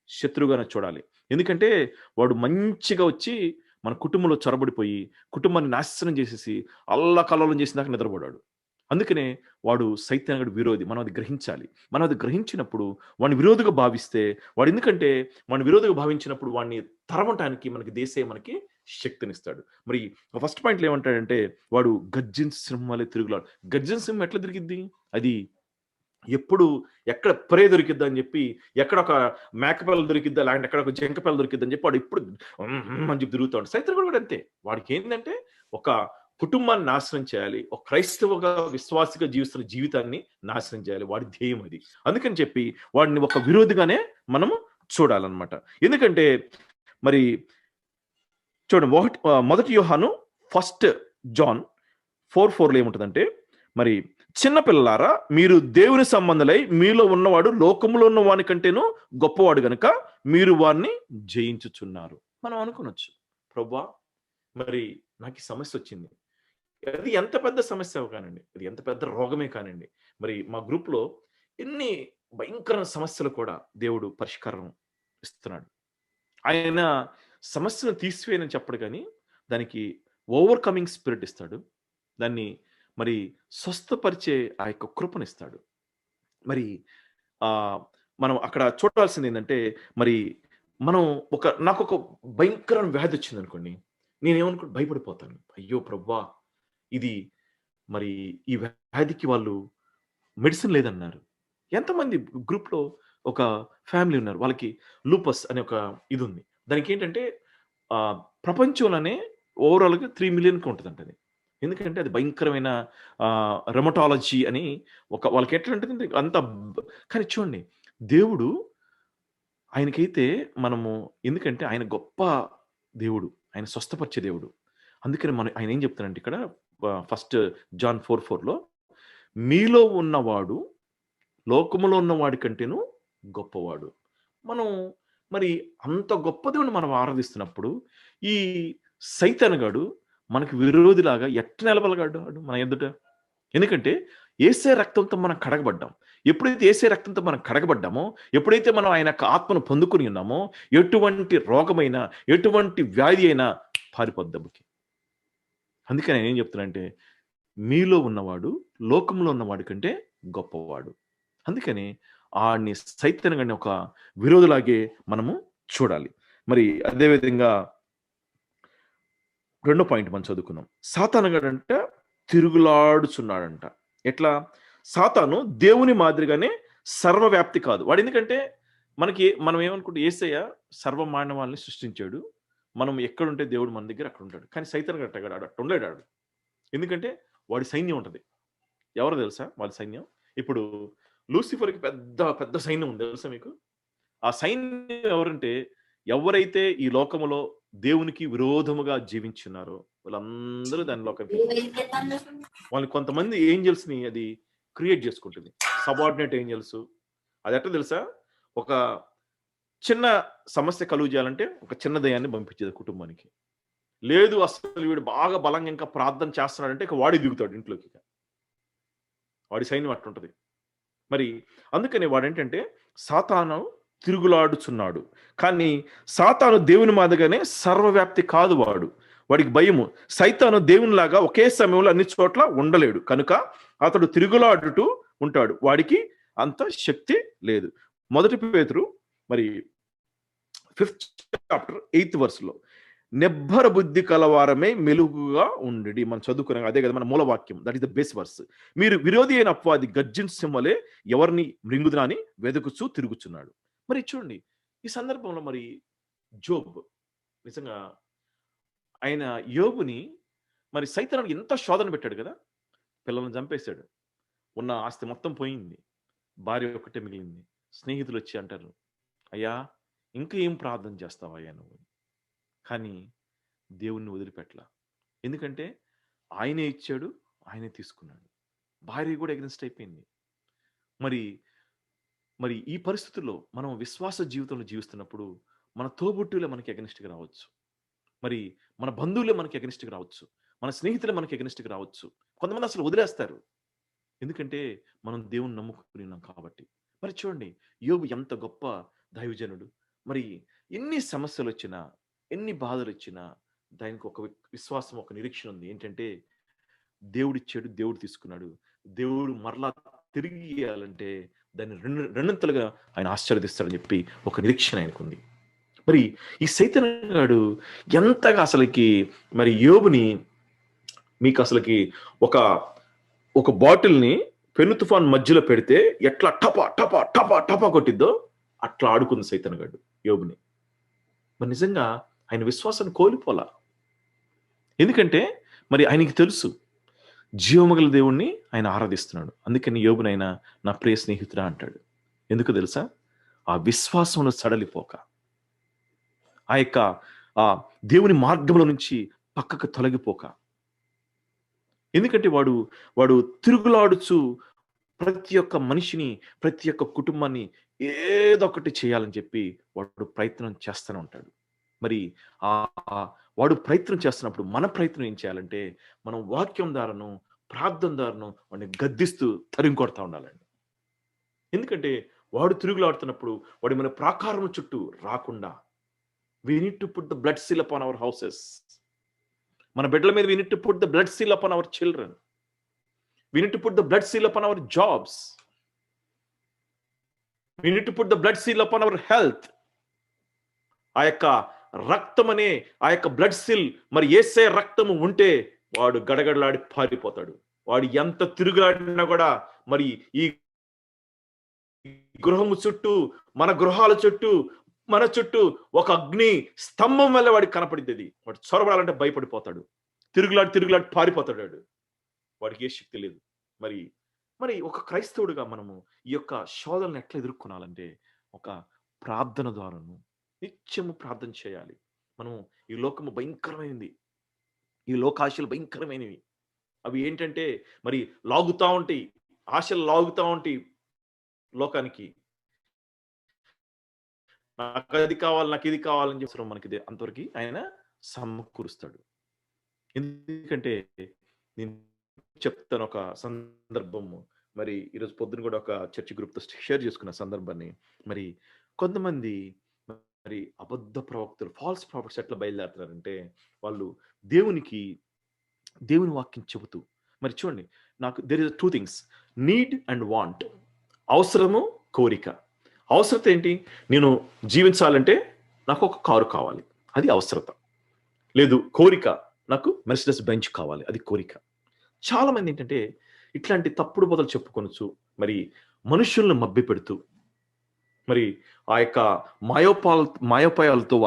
శత్రువుగానే చూడాలి. ఎందుకంటే వాడు మంచిగా వచ్చి మన కుటుంబంలో చొరబడిపోయి కుటుంబాన్ని నాశనం చేసేసి అల్లకల్లోలం చేసినాక నిద్రపోడాడు. అందుకనే వాడు సైతానుడి విరోధి. మనం అది గ్రహించాలి. మనం అది గ్రహించినప్పుడు వాడిని విరోధిగా భావిస్తే ఎందుకంటే వాడిని విరోధిగా భావించినప్పుడు వాడిని తరమటానికి మనకి దేశే మనకి శక్తినిస్తాడు. మరి ఫస్ట్ పాయింట్లో ఏమంటాడంటే వాడు గర్జన సింహలే తిరుగులాడు. గర్జన సింహం ఎట్లా తిరిగిద్ది? అది ఎప్పుడు ఎక్కడ ప్రే దొరికిద్దా అని చెప్పి, ఎక్కడ ఒక మేకపిల్ల దొరికిద్దా, లేదంటే ఎక్కడ ఒక జింకపిల్ల దొరికిద్దా అని చెప్పి వాడు ఎప్పుడు అని చెప్పి తిరుగుతాడు. సైతానుడు కూడా అంతే. వాడికి ఏంటంటే ఒక కుటుంబాన్ని నాశనం చేయాలి, ఒక క్రైస్తవుగా విశ్వాసిగా జీవిస్తున్న జీవితాన్ని నాశనం చేయాలి. వాడి ధ్యేయం అది. అందుకని చెప్పి వాడిని ఒక విరోధిగానే మనము చూడాలన్నమాట. ఎందుకంటే మరి చూడండి, మొదటి యోహాను 1 జాన్ 4:4 ఏముంటుందంటే, మరి చిన్నపిల్లలారా మీరు దేవుని సంబంధులై మీలో ఉన్నవాడు లోకములో ఉన్న వాని కంటేనూ గొప్పవాడు గనుక మీరు వారిని జయించుచున్నారు. మనం అనుకోనొచ్చు, ప్రభువా మరి నాకు ఈ సమస్య వచ్చింది, అది ఎంత పెద్ద సమస్య కానండి, అది ఎంత పెద్ద రోగమే కానండి, మరి మా గ్రూప్లో ఎన్ని భయంకరమైన సమస్యలు కూడా దేవుడు పరిష్కారం ఇస్తున్నాడు. ఆయన సమస్యను తీసివేయనని చెప్పడు గానీ, దానికి ఓవర్‌కమింగ్ స్పిరిట్ ఇస్తాడు. దాన్ని మరి స్వస్థపరిచే ఆ యొక్క కృపనిస్తాడు. మరి మనం అక్కడ చూడాల్సిందేంటంటే, మరి మనం నాకొక భయంకరమైన వ్యాధొచ్చిందనుకోండి. భయపడిపోతాను. అయ్యో ప్రభువా! ఇది మరి ఈ వ్యాధికి వాళ్ళు మెడిసిన్ లేదన్నారు. ఎంతమంది గ్రూప్‌లో ఒక ఫ్యామిలీ ఉన్నారు. వాళ్ళకి లూపస్ అనే ఒక ఇదుంది. దానికేంటంటే ప్రపంచంలోనే ఓవరాల్‌గా 3,000,000కి ఉంటదంటది. ఎందుకంటే అది భయంకరమైన రెమటాలజీ అని వాళ్ళకెట్లంటదంటే కానీ చూడండి దేవుడు ఆయనకైతే మనము ఎందుకంటే ఆయన గొప్ప దేవుడు. ఆయన స్వస్థపరిచే దేవుడు. అందుకని ఆయన ఏం చెప్తాడంటే ఇక్కడ ఫస్ట్ జాన్ 4:4లో మీలో ఉన్నవాడు లోకములో ఉన్నవాడి కంటేను గొప్పవాడు. మనం మరి అంత గొప్ప దేవుడిని మనం ఆరాధిస్తున్నప్పుడు, ఈ సైతానుగాడు మనకు విరోధిలాగా నిలబడగలడు మన ఎదుట? ఎందుకంటే యేసే రక్తంతో మనం కడగబడ్డాం. ఎప్పుడైతే యేసే రక్తంతో మనం కడగబడ్డామో, ఎప్పుడైతే మనం ఆయన యొక్క ఆత్మను పొందుకొని ఉన్నామో, ఎటువంటి రోగమైనా, ఎటువంటి వ్యాధి అయినా పారిపోద్ది. అందుకని ఆయన ఏం చెప్తున్నాడంటే, మీలో ఉన్నవాడు లోకంలో ఉన్నవాడి కంటే గొప్పవాడు. అందుకని ఆడిని సైతానుగాడిని ఒక విరోధిలాగే మనము చూడాలి. మరి అదే విధంగా రెండో పాయింట్ మనం చదువుకుందాం. సాతానుగాడంట తిరుగులాడుచున్నాడంట. ఎట్లా? సాతాను దేవుని మాదిరిగానే సర్వవ్యాప్తి కాదు. వాడు ఎందుకంటే మనం ఏమనుకుంటే యేసయ్య సర్వ మానవాళిని సృష్టించాడు. మనం ఎక్కడుంటే దేవుడు మన దగ్గర అక్కడ ఉంటాడు. కానీ సైతానుగాడు అట్లా ఉండలేడు ఆడు. ఎందుకంటే వాడి సైన్యం ఉంటది. ఎవరో తెలుసా వాళ్ళ సైన్యం? ఇప్పుడు లూసిఫర్‌కి పెద్ద పెద్ద సైన్యం ఉంది తెలుసా మీకు? ఆ సైన్యం ఎవరంటే ఎవరైతే ఈ లోకములో దేవునికి విరోధముగా జీవించున్నారో వాళ్ళందరూ దానిలోకి వాళ్ళని కొంతమంది ఏంజెల్స్‌ని అది క్రియేట్ చేసుకుంటుంది. Subordinate Angeles. అదెట్లా తెలుసా? ఒక చిన్న సమస్య కలుగు చేయాలంటే ఒక చిన్న దెయ్యాన్ని పంపించేది కుటుంబానికి. లేదు అసలు వీడు బాగా బలంగా ఇంకా ప్రార్థన చేస్తున్నాడంటే ఇక వాడే దిగుతాడు ఇంట్లోకి ఇక. వాడి సైన్యం అట్లుంటది. మరి అందుకని వాడేంటంటే సాతాను తిరుగులాడుచున్నాడు. కానీ సాతాను దేవుని మాదిరిగానే సర్వవ్యాప్తి కాదు వాడు. వాడికి భయము. సైతాను దేవునిలాగా ఒకే సమయంలో అన్ని చోట్ల ఉండలేడు. కనుక అతడు తిరుగులాడుతూ ఉంటాడు. వాడికి అంత శక్తి లేదు. మొదటి పేతురు మరి 5th చాప్టర్ 8th వర్స్‌లో నెబ్బర బుద్ధి కలవారమే మెలుగుగా ఉండుడి. మనం చదువుకున్నాం అదే కదా మన మూలవాక్యం. That is the base verse. మీరు విరోధి అయిన అపవాది గర్జించమలే ఎవరిని మృంగుదునా అని వెదుకుచూ తిరుగుచున్నాడు. మరి చూడండి ఈ సందర్భంలో మరి జోబ్ నిజంగా ఆయన యోబుని మరి సైతానుడు ఎంత శోధన పెట్టాడు కదా! పిల్లల్ని చంపేశాడు. ఉన్న ఆస్తి మొత్తం పోయింది. భార్య ఒక్కటే మిగిలింది. స్నేహితులు వచ్చి అంటారు, అయ్యా ఇంకా ఏం ప్రార్థన చేస్తావయ్యా నువ్వు? కానీ దేవుణ్ణి వదిలిపెట్టలా. ఎందుకంటే ఆయనే ఇచ్చాడు, ఆయనే తీసుకున్నాడు. భార్య కూడా ఎగ్నెస్ట్ అయిపోయింది. మరి ఈ పరిస్థితుల్లో మనం విశ్వాస జీవితంలో జీవిస్తున్నప్పుడు మన తోబుట్టువులే మనకి ఎగనిస్ట్‌గా రావచ్చు. మరి మన బంధువులే మనకి ఎగనిస్ట్‌గా రావచ్చు. మన స్నేహితులే మనకి ఎగనిస్ట్‌గా రావచ్చు. కొంతమంది అసలు వదిలేస్తారు. ఎందుకంటే మనం దేవుణ్ణి నమ్ముకుని ఉన్నాం కాబట్టి. మరి చూడండి యోబు ఎంత గొప్ప దైవజనుడు. మరి ఎన్ని సమస్యలొచ్చినా, ఎన్ని బాధలొచ్చినా దానికి ఒక విశ్వాసం, ఒక నిరీక్షణ ఉంది. ఏంటంటే దేవుడిచ్చాడు, దేవుడు తీసుకున్నాడు. దేవుడు మరలా తిరిగి ఇయ్యాలంటే దాన్ని రెండంతలుగా ఆయన ఆశీర్వదిస్తాడని చెప్పి ఒక నిరీక్షణ ఆయనకుంది. మరి ఈ సైతానుగాడు ఎంతగా అసలకి మరి యోబుని మీకు అసలకి ఒక బాటిల్‌ని పెను తుఫాన్ మధ్యలో పెడితే ఎట్లా టపా టపా టపా టపా కొట్టిద్దో అట్లా ఆడుకుంది సైతానుగాడు యోబుని. మరి నిజంగా ఆయన విశ్వాసాన్ని కోల్పోలా. ఎందుకంటే మరి ఆయనకి తెలుసు జీవముగల దేవుణ్ణి ఆయన ఆరాధిస్తున్నాడు. అందుకని యోబుని ఆయన నా ప్రియ స్నేహితుడా అంటాడు. ఎందుకు తెలుసా? ఆ విశ్వాసంలో సడలిపోక, ఆ యొక్క దేవుని మార్గంలో నుంచి పక్కకు తొలగిపోక. ఎందుకంటే వాడు తిరుగులాడుచు ప్రతి ఒక్క మనిషిని, ప్రతి ఒక్క కుటుంబాన్ని ఏదో ఒకటి చేయాలని చెప్పి వాడు ప్రయత్నం చేస్తూనే ఉంటాడు. మరి వాడు ప్రయత్నం చేస్తున్నప్పుడు మన ప్రయత్నం ఏం చేయాలంటే మనం వాక్యం ద్వారాను, ప్రార్థన ద్వారాను వాడిని గద్దిస్తూ తరిమి కొడతా ఉండాలండి. ఎందుకంటే వాడు తిరుగులాడుతున్నప్పుడు వాడి మన ప్రాకారం చుట్టూ రాకుండా we need to put the blood seal upon our houses. మన బిడ్డల మీద we need to put the blood seal upon our children. We need to put the blood seal upon our jobs. We need to put the blood seal upon our health. ఆ యొక్క రక్తం అనే ఆ యొక్క blood seal మరి యేసే రక్తము ఉంటే వాడు గడగడలాడి పారిపోతాడు. వాడు ఎంత తిరుగులాడినా కూడా మరి ఈ గృహము చుట్టూ, మన గృహాల చుట్టూ, మన చుట్టూ ఒక అగ్ని స్తంభం వల్ల వాడికి కనపడింది. వాడు చొరబడాలంటే భయపడిపోతాడు. తిరుగులాడి పారిపోతాడు. వాడికి ఏ శక్తి లేదు. మరి ఒక క్రైస్తవుడిగా మనము ఈ యొక్క శోధనను ఎట్లా ఎదుర్కొనాలంటే ఒక ప్రార్థన ద్వారాను నిత్యము ప్రార్థన చేయాలి. మనము ఈ లోకము భయంకరమైనది, ఈ లోకాశలు భయంకరమైనవి. అవి ఏంటంటే మరి లాగుతా ఉంటాయి, ఆశలు లాగుతా ఉంటాయి లోకానికి. నాకు అది కావాలి, నాకు ఇది కావాలని చెప్పి మనకి అంతవరకు ఆయన సమకూరుస్తాడు. ఎందుకంటే నేను చెప్తాను ఒక సందర్భము. మరి ఈరోజు పొద్దున కూడా ఒక చర్చ్ గ్రూప్తో షేర్ చేసుకున్న సందర్భాన్ని. మరి కొంతమంది మరి అబద్ధ ప్రవక్తలు, ఫాల్స్ ప్రాఫిట్స్ ఎట్లా బయలుదేరుతున్నారంటే వాళ్ళు దేవుని వాక్యం చెబుతూ, మరి చూడండి, నాకు there is 2 things, need and want. అవసరము, కోరిక. అవసరత ఏంటి? నేను జీవించాలంటే నాకు ఒక కారు కావాలి, అది అవసరత. లేదు కోరిక, నాకు మెర్సిడెస్ బెంచ్ కావాలి, అది కోరిక. చాలా మంది ఏంటంటే ఇట్లాంటి తప్పుడు బదులు చెప్పుకొనొచ్చు, మరి మనుషులను మభ్య పెడుతూ, మరి ఆ యొక్క మాయోపాయాలతో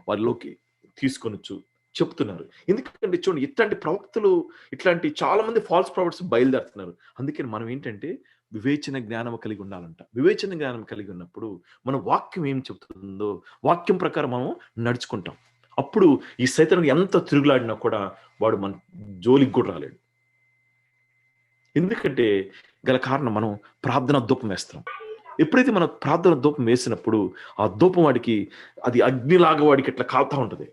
వారిలోకి తీసుకొనొచ్చు చెప్తున్నారు. ఎందుకంటే చూడండి, ఇట్లాంటి ప్రవక్తలు, ఇట్లాంటి చాలా మంది ఫాల్స్ ప్రాఫిట్స్ బయలుదేరుతున్నారు. అందుకని మనం ఏంటంటే వివేచన జ్ఞానం కలిగి ఉండాలంట. వివేచన జ్ఞానం కలిగి ఉన్నప్పుడు మన వాక్యం ఏం చెప్తుందో వాక్యం ప్రకారం మనం నడుచుకుంటాం. అప్పుడు ఈ సైతాను ఎంత తిరుగులాడినా కూడా వాడు మన జోలికి కూడా రాలేడు. ఎందుకంటే గల కారణం, మనం ప్రార్థన ధూపం వేస్తాం. ఎప్పుడైతే మనం ప్రార్థన ధూపం వేసినప్పుడు ఆ ధూపం వాడికి అది అగ్నిలాగా వాడికి ఇట్లా కాలుతా ఉంటుంది,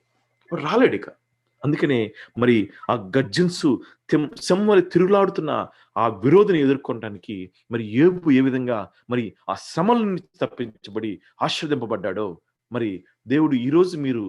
వాడు రాలేడు ఇక. అందుకనే మరి ఆ గర్జన్సు సెమ్మలి తిరుగులాడుతున్న ఆ విరోధిని ఎదుర్కొనడానికి మరి యోబు ఏ విధంగా మరి ఆ శ్రమల నుంచి తప్పించబడి ఆశీర్వదింపబడ్డాడో, మరి దేవుడు ఈరోజు మీరు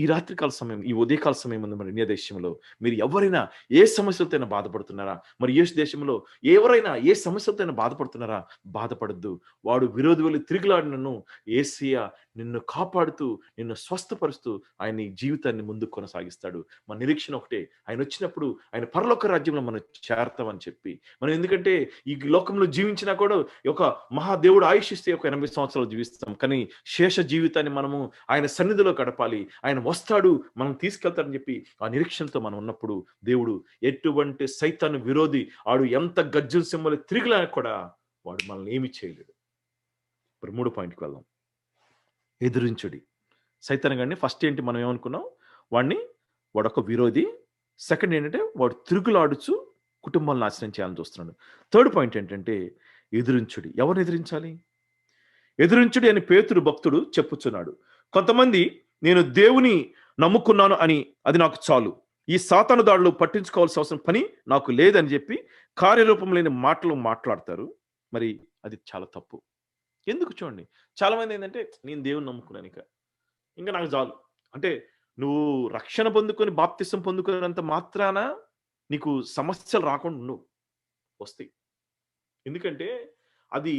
ఈ రాత్రికాల సమయం, ఈ ఉదయకాల సమయం ఉంది మరి ఇండియా దేశంలో మీరు ఎవరైనా ఏ సమస్యలతో బాధపడుతున్నారా, మరి ఏ దేశంలో ఎవరైనా ఏ సమస్యలతో బాధపడుతున్నారా, బాధపడద్దు. వాడు విరోధి వెళ్ళి తిరుగులాడినను యేసయ్య నిన్ను కాపాడుతూ, నిన్ను స్వస్థపరుస్తూ ఆయన నీ జీవితాన్ని ముందుకు కొనసాగిస్తాడు. మన నిరీక్షణ ఒకటే, ఆయన వచ్చినప్పుడు ఆయన పరలోక రాజ్యంలో మనం చేరతామని చెప్పి. మనం ఎందుకంటే ఈ లోకంలో జీవించినా కూడా ఒక మహాదేవుడు ఆయుషిస్తే ఒక 80 సంవత్సరాలు జీవిస్తాం, కానీ శేష జీవితాన్ని మనము ఆయన సన్నిధిలో గడపాలి. ఆయన వస్తాడు, మనం తీసుకెళ్తాడని చెప్పి ఆ నిరీక్షణతో మనం ఉన్నప్పుడు దేవుడు ఎటువంటి సైతాను విరోధి ఆడు ఎంత గర్జన సింహలు తిరిగినా కూడా వాడు మనల్ని ఏమి చేయలేడు. ఇప్పుడు 3 పాయింట్కి వెళ్దాం. ఎదురించుడి. సైతాను గారిని ఫస్ట్ ఏంటి మనం ఏమనుకున్నాం, వాడొక విరోధి. సెకండ్ ఏంటంటే వాడు తిరుగులాడుచు కుటుంబాలను నాశనం చేయాలని చూస్తున్నాడు. థర్డ్ పాయింట్ ఏంటంటే ఎదురించుడి. ఎవరిని ఎదిరించాలి? ఎదురించుడి అని పేతురు భక్తుడు చెప్పుచున్నాడు. కొంతమంది నేను దేవుని నమ్ముకున్నాను అని అది నాకు చాలు, ఈ సాతాను దాడులు పట్టించుకోవాల్సిన అవసరం పని నాకు లేదని చెప్పి కార్యరూపం లేని మాటలు మాట్లాడతారు. మరి అది చాలా తప్పు. ఎందుకు? చూడండి, చాలా మంది ఏంటంటే నేను దేవుని నమ్ముకున్నాను, ఇంకా నాకు చాలు అంటే, నువ్వు రక్షణ పొందుకొని బాప్తిసం పొందుకున్నంత మాత్రాన నీకు సమస్యలు రాకుండా ఉండవు, వస్తాయి. ఎందుకంటే అది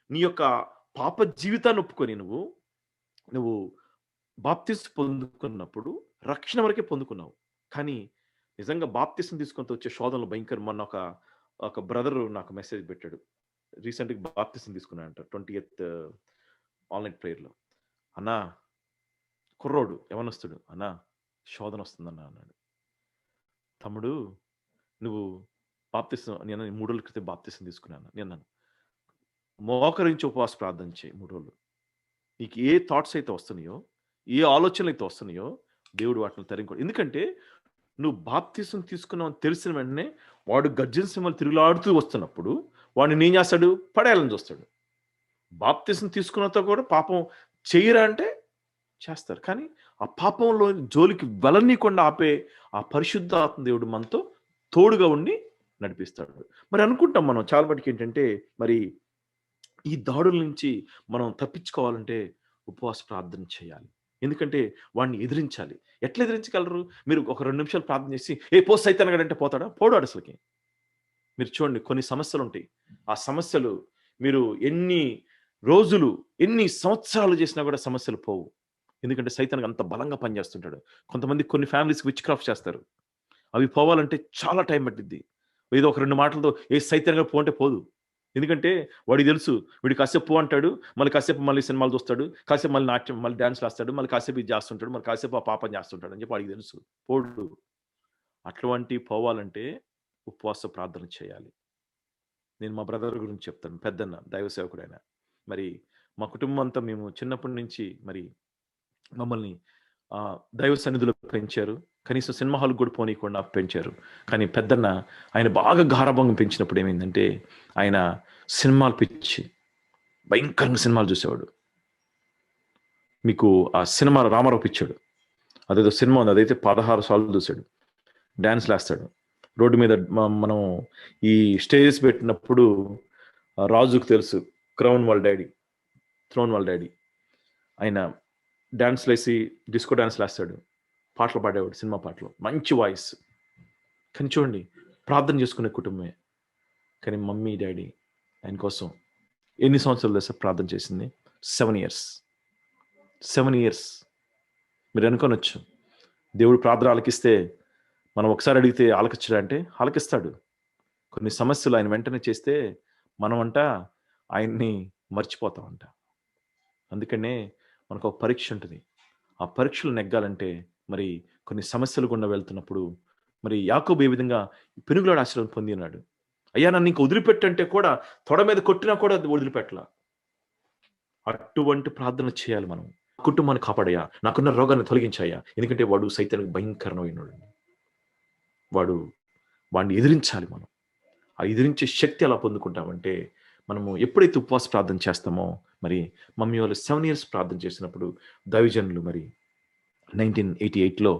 నీ యొక్క పాప జీవితాన్ని ఒప్పుకొని నువ్వు బాప్తిసం పొందుకున్నప్పుడు రక్షణ వరకే పొందుకున్నావు. కానీ నిజంగా బాప్తిసం తీసుకుంటూ వచ్చే శోధనలు భయంకరం. మొన్న ఒక బ్రదర్ నాకు మెసేజ్ పెట్టాడు, రీసెంట్గా బాప్తిసం తీసుకున్నాడంట 20th ఆన్లైన్ ప్రేయర్లో. అన్నా, కుర్రోడు యవనస్తుడు, అన్నా శోధన వస్తుందన్నా అన్నాడు. తమ్ముడు, నువ్వు బాప్తిసం, నేను 3 రోజుల క్రితం బాప్తిసం తీసుకున్నాను. నేను మోకరించి ఉపవాస ప్రార్థన చేయి 3 రోజులు. నీకు ఏ థాట్స్ అయితే వస్తున్నాయో, ఏ ఆలోచనలు అయితే వస్తున్నాయో దేవుడు వాటిని తరించాడు. ఎందుకంటే నువ్వు బాప్తిసం తీసుకున్నావు అని తెలిసిన వెంటనే వాడు గర్జన సింహాలు తిరుగులాడుతూ వస్తున్నప్పుడు వాడిని ఏం చేస్తాడు? పడేయాలని చూస్తాడు. బాప్తిసం తీసుకున్నతో కూడా పాపం చేయరా అంటే చేస్తారు. కానీ ఆ పాపంలో జోలికి వెళ్ళనీయకుండా ఆపే ఆ పరిశుద్ధాత్మ దేవుడు మనతో తోడుగా ఉండి నడిపిస్తాడు. మరి అనుకుంటాం మనం చాలా మటుకు ఏంటంటే, మరి ఈ దాడుల నుంచి మనం తప్పించుకోవాలంటే ఉపవాస ప్రార్థన చేయాలి. ఎందుకంటే వాడిని ఎదిరించాలి. ఎట్లా ఎదిరించగలరు? మీరు ఒక 2 నిమిషాలు ప్రార్థన చేసి, "ఏ పో సైతానగాడు" అంటే పోతాడా? పోడు ఆడసలకి. మీరు చూడండి కొన్ని సమస్యలుంటాయి. ఆ సమస్యలు మీరు ఎన్ని రోజులు, ఎన్ని సంవత్సరాలు చేసినా కూడా సమస్యలు పోవు. ఎందుకంటే సైతాన్ అంత బలంగా పనిచేస్తుంటాడు. కొంతమంది కొన్ని ఫ్యామిలీస్‌కి విచ్ క్రాఫ్ట్ చేస్తారు. అవి పోవాలంటే చాలా టైం పట్టిద్ది. ఏదో ఒక 2 మాటలతో ఏ సైతాన్‌గాడు పో అంటే పోదు. ఎందుకంటే వాడికి తెలుసు. వీడు కాసేపు పో అంటాడు. మళ్ళీ కాసేపు మళ్ళీ సినిమాలు చూస్తాడు. కాసేపు మళ్ళీ నాట్యం, మళ్ళీ డాన్స్‌లేస్తాడు. మళ్ళీ కాసేపు ఇది చేస్తుంటాడు. మళ్ళీ కాసేపు ఆ పాపం చేస్తుంటాడు అని చెప్పి వాడికి తెలుసు. పోడు. అటువంటివి పోవాలంటే ఉపవాస ప్రార్థన చేయాలి. నేను మా బ్రదర్ గురించి చెప్తాను. పెద్దన్న దైవ సేవకుడాయన. మరి మా కుటుంబం అంతా మేము చిన్నప్పటి నుంచి మరి మమ్మల్ని దైవ సన్నిధిలో పెంచారు. కనీసం సినిమా హాల్‌కి కూడా పోనీయకుండా పెంచారు. కానీ పెద్దన్న ఆయన బాగా గారాబంగా పెంచినప్పుడు ఏమైందంటే, ఆయన సినిమాలు పిచ్చి. భయంకరంగా సినిమాలు చూసేవాడు. మీకు ఆ సినిమా 'రామారావు' పిచ్చాడు. అదేదో సినిమా ఉంది. అదైతే 16 సార్లు చూసాడు. డాన్స్‌లేస్తాడు. రోడ్డు మీద మనం ఈ స్టేజెస్ పెట్టినప్పుడు రాజుకు తెలుసు. థ్రోన్ వాళ్ళ డ్యాడీ. ఆయన డాన్స్‌లేసి డిస్కో డాన్స్‌లేస్తాడు. పాటలు పాడేవాడు సినిమా పాటలు. మంచి వాయిస్. కానీ చూడండి ప్రార్థన చేసుకునే కుటుంబమే. కానీ మమ్మీ, డ్యాడీ ఆయన కోసం ఎన్ని సంవత్సరాలు తెలుసా ప్రార్థన చేసింది? 7 ఇయర్స్. 7 ఇయర్స్. మీరు అనుకోనొచ్చు. దేవుడు ప్రార్థన ఆలకిస్తే మనం ఒకసారి అడిగితే ఆలకించడా అంటే ఆలకిస్తాడు. కొన్ని సమస్యలు ఆయన వెంటనే చేస్తే మనమంట ఆయన్ని మర్చిపోతామంట. అందుకనే మనకు ఒక పరీక్ష ఉంటుంది. ఆ పరీక్షలు నెగ్గాలంటే మరి కొన్ని సమస్యలు గుండా వెళ్తున్నప్పుడు మరి యాకోబు ఏ విధంగా పెనుగులాడ ఆశీర్వాదం పొంది ఉన్నాడు. అయ్యా నన్ను ఇంక వదిలిపెట్టంటే కూడా తొడ మీద కొట్టినా కూడా అది వదిలిపెట్టలా. అటువంటి ప్రార్థన చేయాలి మనం. కుటుంబాన్ని కాపాడయ్యా, నాకున్న రోగాన్ని తొలగించాయ్యా. ఎందుకంటే వాడు సైతానికి భయంకరమైనోడు. వాడిని ఎదిరించాలి మనం. ఆ ఎదిరించే శక్తి ఎలా పొందుకుంటామంటే మనము ఎప్పుడైతే ఉపవాస ప్రార్థన చేస్తామో మరి మమ్మీ వాళ్ళు 7 ఇయర్స్ ప్రార్థన చేసినప్పుడు దైవజనులు మరి 1988లో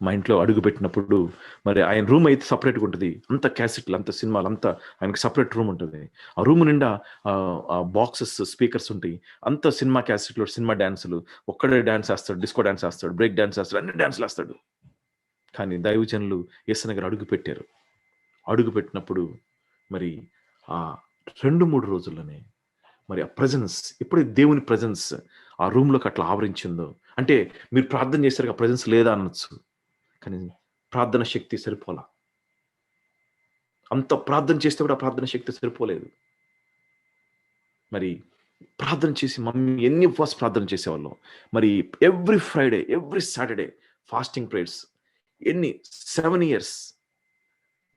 మా ఇంట్లో అడుగుపెట్టినప్పుడు మరి ఆయన రూమ్ అయితే సపరేట్‌గా ఉంటది. అంత క్యాసెట్లు, అంత సినిమాలు అంతా ఆయనకి సపరేట్ రూమ్ ఉంటది. ఆ రూమ్ నిండా బాక్సెస్, స్పీకర్స్ ఉంటాయి. అంత సినిమా క్యాసెట్‌లు, సినిమా డాన్సులు. ఒక్కడే డాన్స్ ఏస్తాడు, డిస్కో డాన్స్ ఏస్తాడు, బ్రేక్ డాన్స్ ఏస్తాడు, అన్ని డాన్స్‌లు ఏస్తాడు. కానీ దైవజనులు యేసయ్య గారు అడుగుపెట్టారు. అడుగుపెట్టినప్పుడు మరి ఆ 2, 3 రోజుల్లోనే మరి ఆ ప్రెజెన్స్ ఎప్పుడైతే దేవుని ప్రెజెన్స్ ఆ రూమ్‌లోకి అట్లా ఆవరించిందో, అంటే మీరు ప్రార్థన చేశారు, ఆ ప్రెజెన్స్ లేదా అనొచ్చు. కానీ ప్రార్థన శక్తి సరిపోలా. అంత ప్రార్థన చేస్తే కూడా ఆ ప్రార్థన శక్తి సరిపోలేదు. మరి ప్రార్థన చేసి మమ్మీ ఎన్ని ఉపవాస ప్రార్థన చేసేవాళ్ళం. మరి every Friday, every Saturday fasting prayers ఎన్ని 7 ఇయర్స్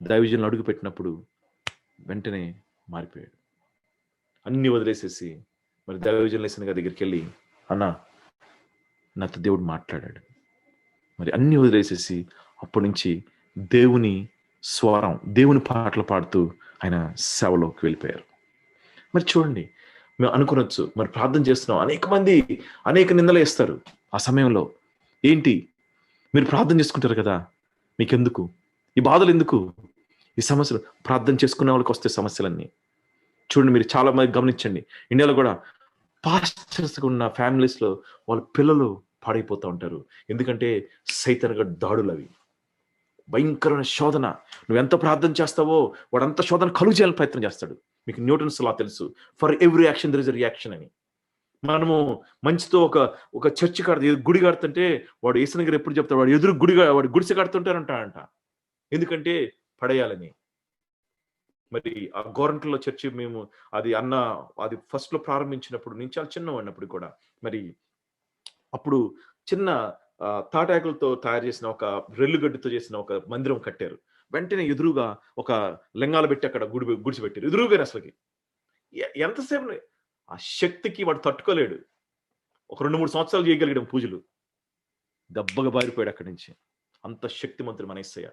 దైవజనులు అడుగుపెట్టినప్పుడు వెంటనే మారిపోయాడు. అన్నీ వదిలేసేసి మరి దైవజనులు యేసయ్య గారి దగ్గరికెళ్ళి, అన్నా నాతో దేవుడు మాట్లాడాడు. మరి అన్నీ వదిలేసేసి అప్పటి నుంచి దేవుని స్వరం, దేవుని పాటలు పాడుతూ ఆయన సేవలోకి వెళ్ళిపోయారు. మరి చూడండి, మేము అనుకోనొచ్చు మరి ప్రార్థన చేస్తున్నాం. అనేక మంది అనేక నిందలు వేస్తారు ఆ సమయంలో. ఏంటి? మీరు ప్రార్థన చేసుకుంటారు కదా! మీకెందుకు? ఈ బాధలు ఎందుకు? ఈ సమస్యలు ప్రార్థన చేసుకునే వాళ్ళకి వస్తాయి సమస్యలన్నీ. చూడండి మీరు చాలా మంది గమనించండి. ఇండియాలో కూడా పాస్టర్స్‌గా ఉన్న ఫ్యామిలీస్‌లో వాళ్ళ పిల్లలు పాడైపోతా ఉంటారు. ఎందుకంటే సైతానిక దాడులవి. భయంకరమైన శోధన. నువ్వెంత ప్రార్థన చేస్తావో వాడంత శోధన కలుగు చేయాలని ప్రయత్నం చేస్తాడు. మీకు న్యూటన్స్ లా తెలుసు. For every action there is a reaction అని. మనము మంచితో ఒక చర్చి గుడి కడుతుంటే వాడు యేసయ్య గారు ఎప్పుడు చెప్తాడు, వాడు ఎదురు వాడు గుడిసె కడుతుంటారంట. ఎందుకంటే పడేయాలని. మరి ఆ గోరంట్లలో చర్చి మేము అది ఫస్ట్‌లో ప్రారంభించినప్పుడు నేను చాలా చిన్నవాడినప్పుడు కూడా మరి అప్పుడు చిన్న తాటాకులతో తయారు చేసిన ఒక రెల్లుగడ్డితో చేసిన ఒక మందిరం కట్టారు. వెంటనే ఎదురుగా ఒక లింగాలు పెట్టి అక్కడ గుడిసె పెట్టారు. ఎదురుగానే అసలకి. ఎంతసేపు ఆ శక్తికి వాడు తట్టుకోలేడు. ఒక 2, 3 సంవత్సరాలు చేయగలిగాడు పూజలు. దెబ్బగా బారిపోయాడు అక్కడి నుంచి. అంత శక్తిమంతుడు మన యేసయ్య.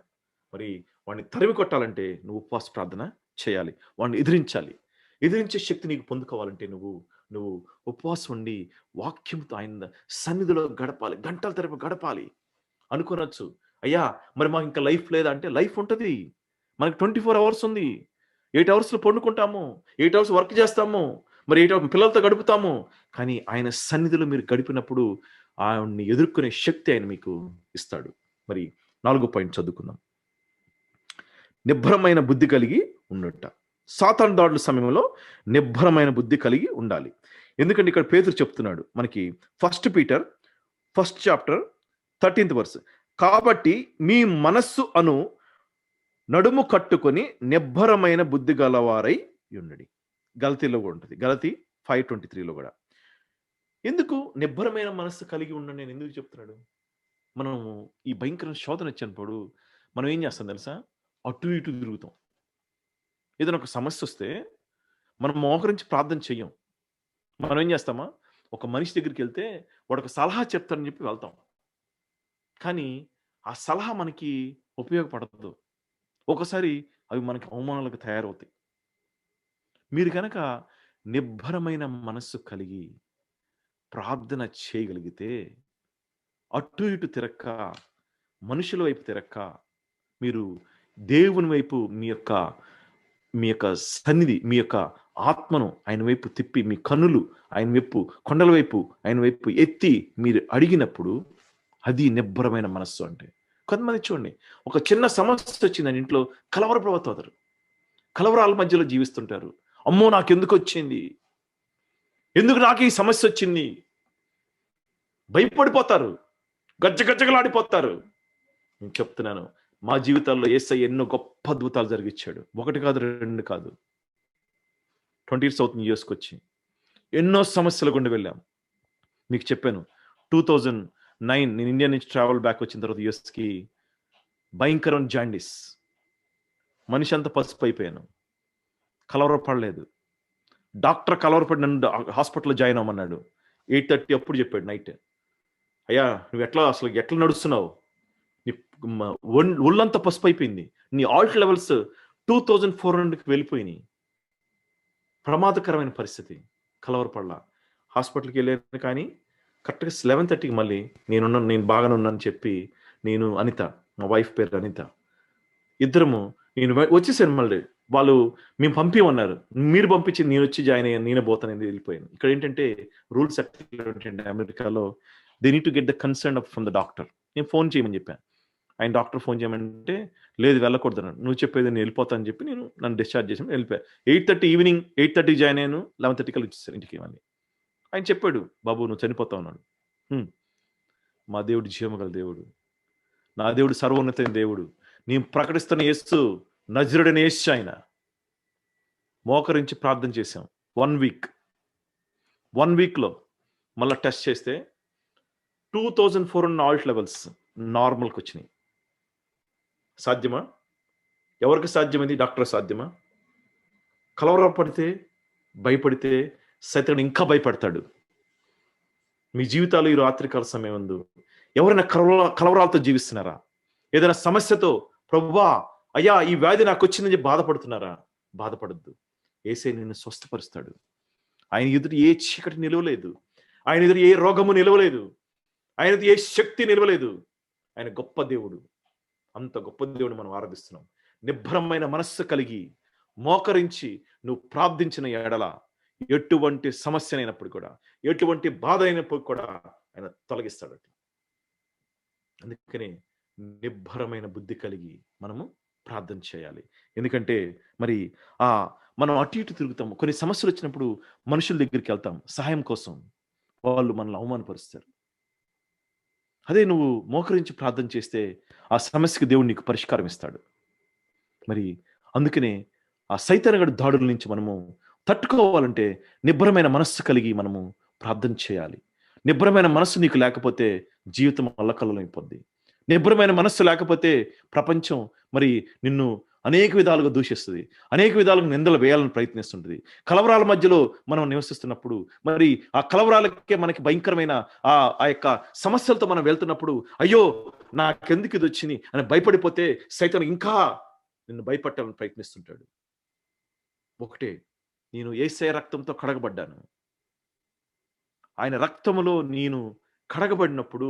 మరి వాడిని తరిమి కొట్టాలంటే నువ్వు ఉపవాస ప్రార్థన చేయాలి. వాడిని ఎదిరించాలి. ఎదిరించే శక్తి నీకు పొందుకోవాలంటే నువ్వు ఉపవాసం ఉండి వాక్యంతో ఆయన సన్నిధిలో గడపాలి. గంటల తరబడి గడపాలి. అనుకోనొచ్చు, అయ్యా మరి మాకు ఇంకా లైఫ్ లేదా అంటే లైఫ్ ఉంటది. మనకు 24 అవర్స్ ఉంది. 8 అవర్స్‌లో పండుకుంటాము. 8 అవర్స్ వర్క్ చేస్తాము. మరి పిల్లలతో గడుపుతాము, కానీ ఆయన సన్నిధిలో మీరు గడిపినప్పుడు ఆయన్ని ఎదుర్కొనే శక్తి ఆయన మీకు ఇస్తాడు. మరి 4 పాయింట్ చదువుకుందాం. నిబ్బరమైన బుద్ధి కలిగి ఉండుట. సాతాను దాడుల సమయంలో నిబ్బరమైన బుద్ధి కలిగి ఉండాలి. ఎందుకంటే ఇక్కడ పేతురు చెప్తున్నాడు మనకి, 1 Peter 1st chapter 13th verse. కాబట్టి మీ మనస్సు అను నడుము కట్టుకొని నిబ్బరమైన బుద్ధి గలవారై ఉండండి. గలతీలో కూడా ఉంటుంది, గలతీ 5:23లో కూడా. ఎందుకు నిబ్బరమైన మనస్సు కలిగి ఉండండి నేను ఎందుకు చెప్తున్నాడు? మనము ఈ భయంకరమైన శోధన వచ్చినప్పుడు మనం ఏం చేస్తాం తెలుసా? అటు ఇటు తిరుగుతాం. ఏదైనా ఒక సమస్య వస్తే మనం మోకరించి ప్రార్థన చెయ్యం. మనం ఏం చేస్తామా? ఒక మనిషి దగ్గరికి వెళ్తే వాడు ఒక సలహా చెప్తారని చెప్పి వెళ్తాం. కానీ ఆ సలహా మనకి ఉపయోగపడదు. ఒకసారి అవి మనకి అవమానాలకు తయారవుతాయి. మీరు కనుక నిబ్బరమైన మనస్సు కలిగి ప్రార్థన చేయగలిగితే, అటు ఇటు తిరక్క, మనుషుల వైపు తిరక్క, మీరు దేవుని వైపు మీ యొక్క సన్నిధి, మీ యొక్క ఆత్మను ఆయన వైపు తిప్పి, మీ కన్నులు ఆయన వైపు, కొండల వైపు ఆయన వైపు ఎత్తి మీరు అడిగినప్పుడు అది నిబ్బరమైన మనస్సు అంటే. కొంతమంది చూడండి, ఒక చిన్న సమస్య వచ్చిందని ఇంట్లో కలవరపడిపోతారు. కలవరాల మధ్యలో జీవిస్తుంటారు. అమ్మో నాకెందుకు వచ్చింది, ఎందుకు నాకు ఈ సమస్య వచ్చింది, భయపడిపోతారు, గజ్జగజ్జగలాడిపోతారు. నేను చెప్తున్నాను, మా జీవితాల్లో యేసయ్య ఎన్నో గొప్ప అద్భుతాలు జరిగించాడు. 1 కాదు 2 కాదు, 20 years అవుతుంది యూఎస్కి వచ్చి. ఎన్నో సమస్యలు గుండా వెళ్ళాం. మీకు చెప్పాను, 2009 నేను ఇండియా నుంచి ట్రావెల్ బ్యాక్ వచ్చిన తర్వాత యూఎస్కి భయంకరమైన జాండీస్, మనిషి అంతా పసుపు అయిపోయాను. కలవరపడలేదు. డాక్టర్ కలవరపడి నన్ను హాస్పిటల్లో జాయిన్ అవ్వమన్నాడు. 8:30 అప్పుడు చెప్పాడు నైట్, అయ్యా నువ్వు ఎట్లా నడుస్తున్నావు, నీ ఒళ్ళంతా పసుపు అయిపోయింది, నీ ఆల్ట్ లెవెల్స్ 2400కి వెళ్ళిపోయినాయి, ప్రమాదకరమైన పరిస్థితి. కలవరపడలా. హాస్పిటల్కి వెళ్ళాను. కానీ కరెక్ట్గా 11:30కి మళ్ళీ నేను బాగానే ఉన్నాను చెప్పి, నేను అనిత, మా వైఫ్ పేరు అనిత, ఇద్దరము నేను వచ్చేసాను. మళ్ళీ వాళ్ళు మేము పంపించమన్నారు, మీరు పంపించి నేను వచ్చి జాయిన్ అయ్యాను, నేనే పోతాను వెళ్ళిపోయాను. ఇక్కడ ఏంటంటే రూల్స్ ఏంటంటే అమెరికాలో they need to get the concern from the doctor. నేను ఫోన్ చేయమని చెప్పాను. ఆయన డాక్టర్ ఫోన్ చేయమంటే లేదు వెళ్ళకూడదు, నువ్వు చెప్పేది నేను వెళ్ళిపోతాను అని చెప్పి నన్ను డిశ్చార్జ్ చేసి వెళ్ళిపోయాను. 8:30 ఈవినింగ్ 8:30 జాయిన్ అయ్యాను. 11:30 కల్లా వచ్చేసాను ఇంటికి. మళ్ళీ ఆయన చెప్పాడు, బాబు నువ్వు చనిపోతావు అన్నాడు. మా దేవుడు జీవమగల దేవుడు, నా దేవుడు సర్వోన్నతమైన దేవుడు, నేను ప్రకటిస్తున్న యేసు నజరుడైన యేసు. ఆయన మోకరించి ప్రార్థన చేశాం. 1 వీక్లో మళ్ళీ టెస్ట్ చేస్తే 2400 ఆల్ట్ లెవెల్స్ నార్మల్కి వచ్చినాయి. సాధ్యమా? ఎవరికి సాధ్యమైంది? డాక్టర్ సాధ్యమా? కలవరపడితే, భయపడితే సైతానుడు ఇంకా భయపడతాడు. మీ జీవితాలు ఈ రాత్రికాల సమయం ముందు ఎవరైనా కలవరాలతో జీవిస్తున్నారా? ఏదైనా సమస్యతో ప్రభువా అయ్యా ఈ వ్యాధి నాకు వచ్చిందని బాధపడుతున్నారా? బాధపడద్దు. యేసే నిన్ను స్వస్థపరుస్తాడు. ఆయన ఎదురు ఏ చీకటి నిలవలేదు, ఆయన ఎదురు ఏ రోగము నిలవలేదు, ఆయన ఎదురు ఏ శక్తి నిలవలేదు. ఆయన గొప్ప దేవుడు. అంత గొప్ప దేవుడు మనం ఆరాధిస్తున్నాం. నిబ్బరమైన మనస్సు కలిగి మోకరించి నువ్వు ప్రార్థించిన ఎడల ఎటువంటి సమస్యనైనప్పుడు కూడా, ఎటువంటి బాధ అయినప్పుడు కూడా ఆయన తొలగిస్తాడు. అందుకనే నిబ్బరమైన బుద్ధి కలిగి మనము ప్రార్థన చేయాలి. ఎందుకంటే మరి మనం అటు ఇటు తిరుగుతాము. కొన్ని సమస్యలు వచ్చినప్పుడు మనుషుల దగ్గరికి వెళ్తాం సహాయం కోసం, వాళ్ళు మనల్ని అవమానపరుస్తారు. అదే నువ్వు మోకరించి ప్రార్థన చేస్తే ఆ సమస్యకి దేవుడు నీకు పరిష్కారం ఇస్తాడు. మరి అందుకనే ఆ సైతానుగాడి దాడుల నుంచి మనము తట్టుకోవాలంటే నిబ్బరమైన మనస్సు కలిగి మనము ప్రార్థన చేయాలి. నిబ్బరమైన మనస్సు నీకు లేకపోతే జీవితం అల్లకల్లోలం అయిపోద్ది. నిబ్బరమైన మనస్సు లేకపోతే ప్రపంచం మరి నిన్ను అనేక విధాలుగా దూషిస్తుంది, అనేక విధాలుగా నిందలు వేయాలని ప్రయత్నిస్తుంటుంది. కలవరాల మధ్యలో మనం నివసిస్తున్నప్పుడు మరి ఆ కలవరాలకే మనకి భయంకరమైన ఆ యొక్క సమస్యలతో మనం వెళ్తున్నప్పుడు అయ్యో నాకెందుకు ఇది వచ్చింది అని భయపడిపోతే సైతాను ఇంకా నిన్ను భయపట్టాలని ప్రయత్నిస్తుంటాడు. ఒకటే, నేను యేసయ్య రక్తంతో కడగబడ్డాను. ఆయన రక్తములో నేను కడగబడినప్పుడు,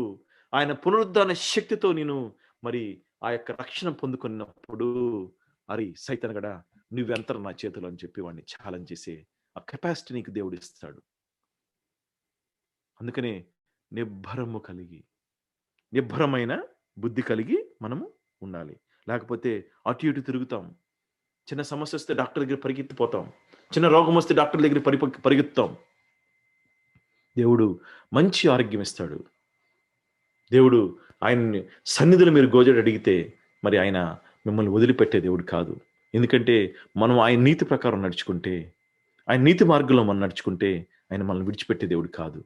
ఆయన పునరుద్ధాన శక్తితో నేను మరి ఆ యొక్క రక్షణ పొందుకున్నప్పుడు, సైతానుగాడా నువ్వెంత నా చేతులు అని చెప్పి వాడిని ఛాలెంజ్ చేసే ఆ కెపాసిటీ నీకు దేవుడు ఇస్తాడు. అందుకనే నిబ్బరమైన బుద్ధి కలిగి మనము ఉండాలి. లేకపోతే అటు ఇటు తిరుగుతాం. చిన్న సమస్య వస్తే డాక్టర్ దగ్గర పరిగెత్తిపోతాం. చిన్న రోగం వస్తే డాక్టర్ దగ్గర పరిగెత్తుతాం. దేవుడు మంచి ఆరోగ్యం ఇస్తాడు. దేవుడు ఆయన్ని సన్నిధిలో మీరు గోజడు అడిగితే మరి ఆయన మిమ్మల్ని వదిలిపెట్టే దేవుడు కాదు. ఎందుకంటే మనం ఆయన నీతి ప్రకారం నడుచుకుంటే, ఆయన నీతి మార్గంలో మనం నడుచుకుంటే ఆయన మనల్ని విడిచిపెట్టే దేవుడు కాదు.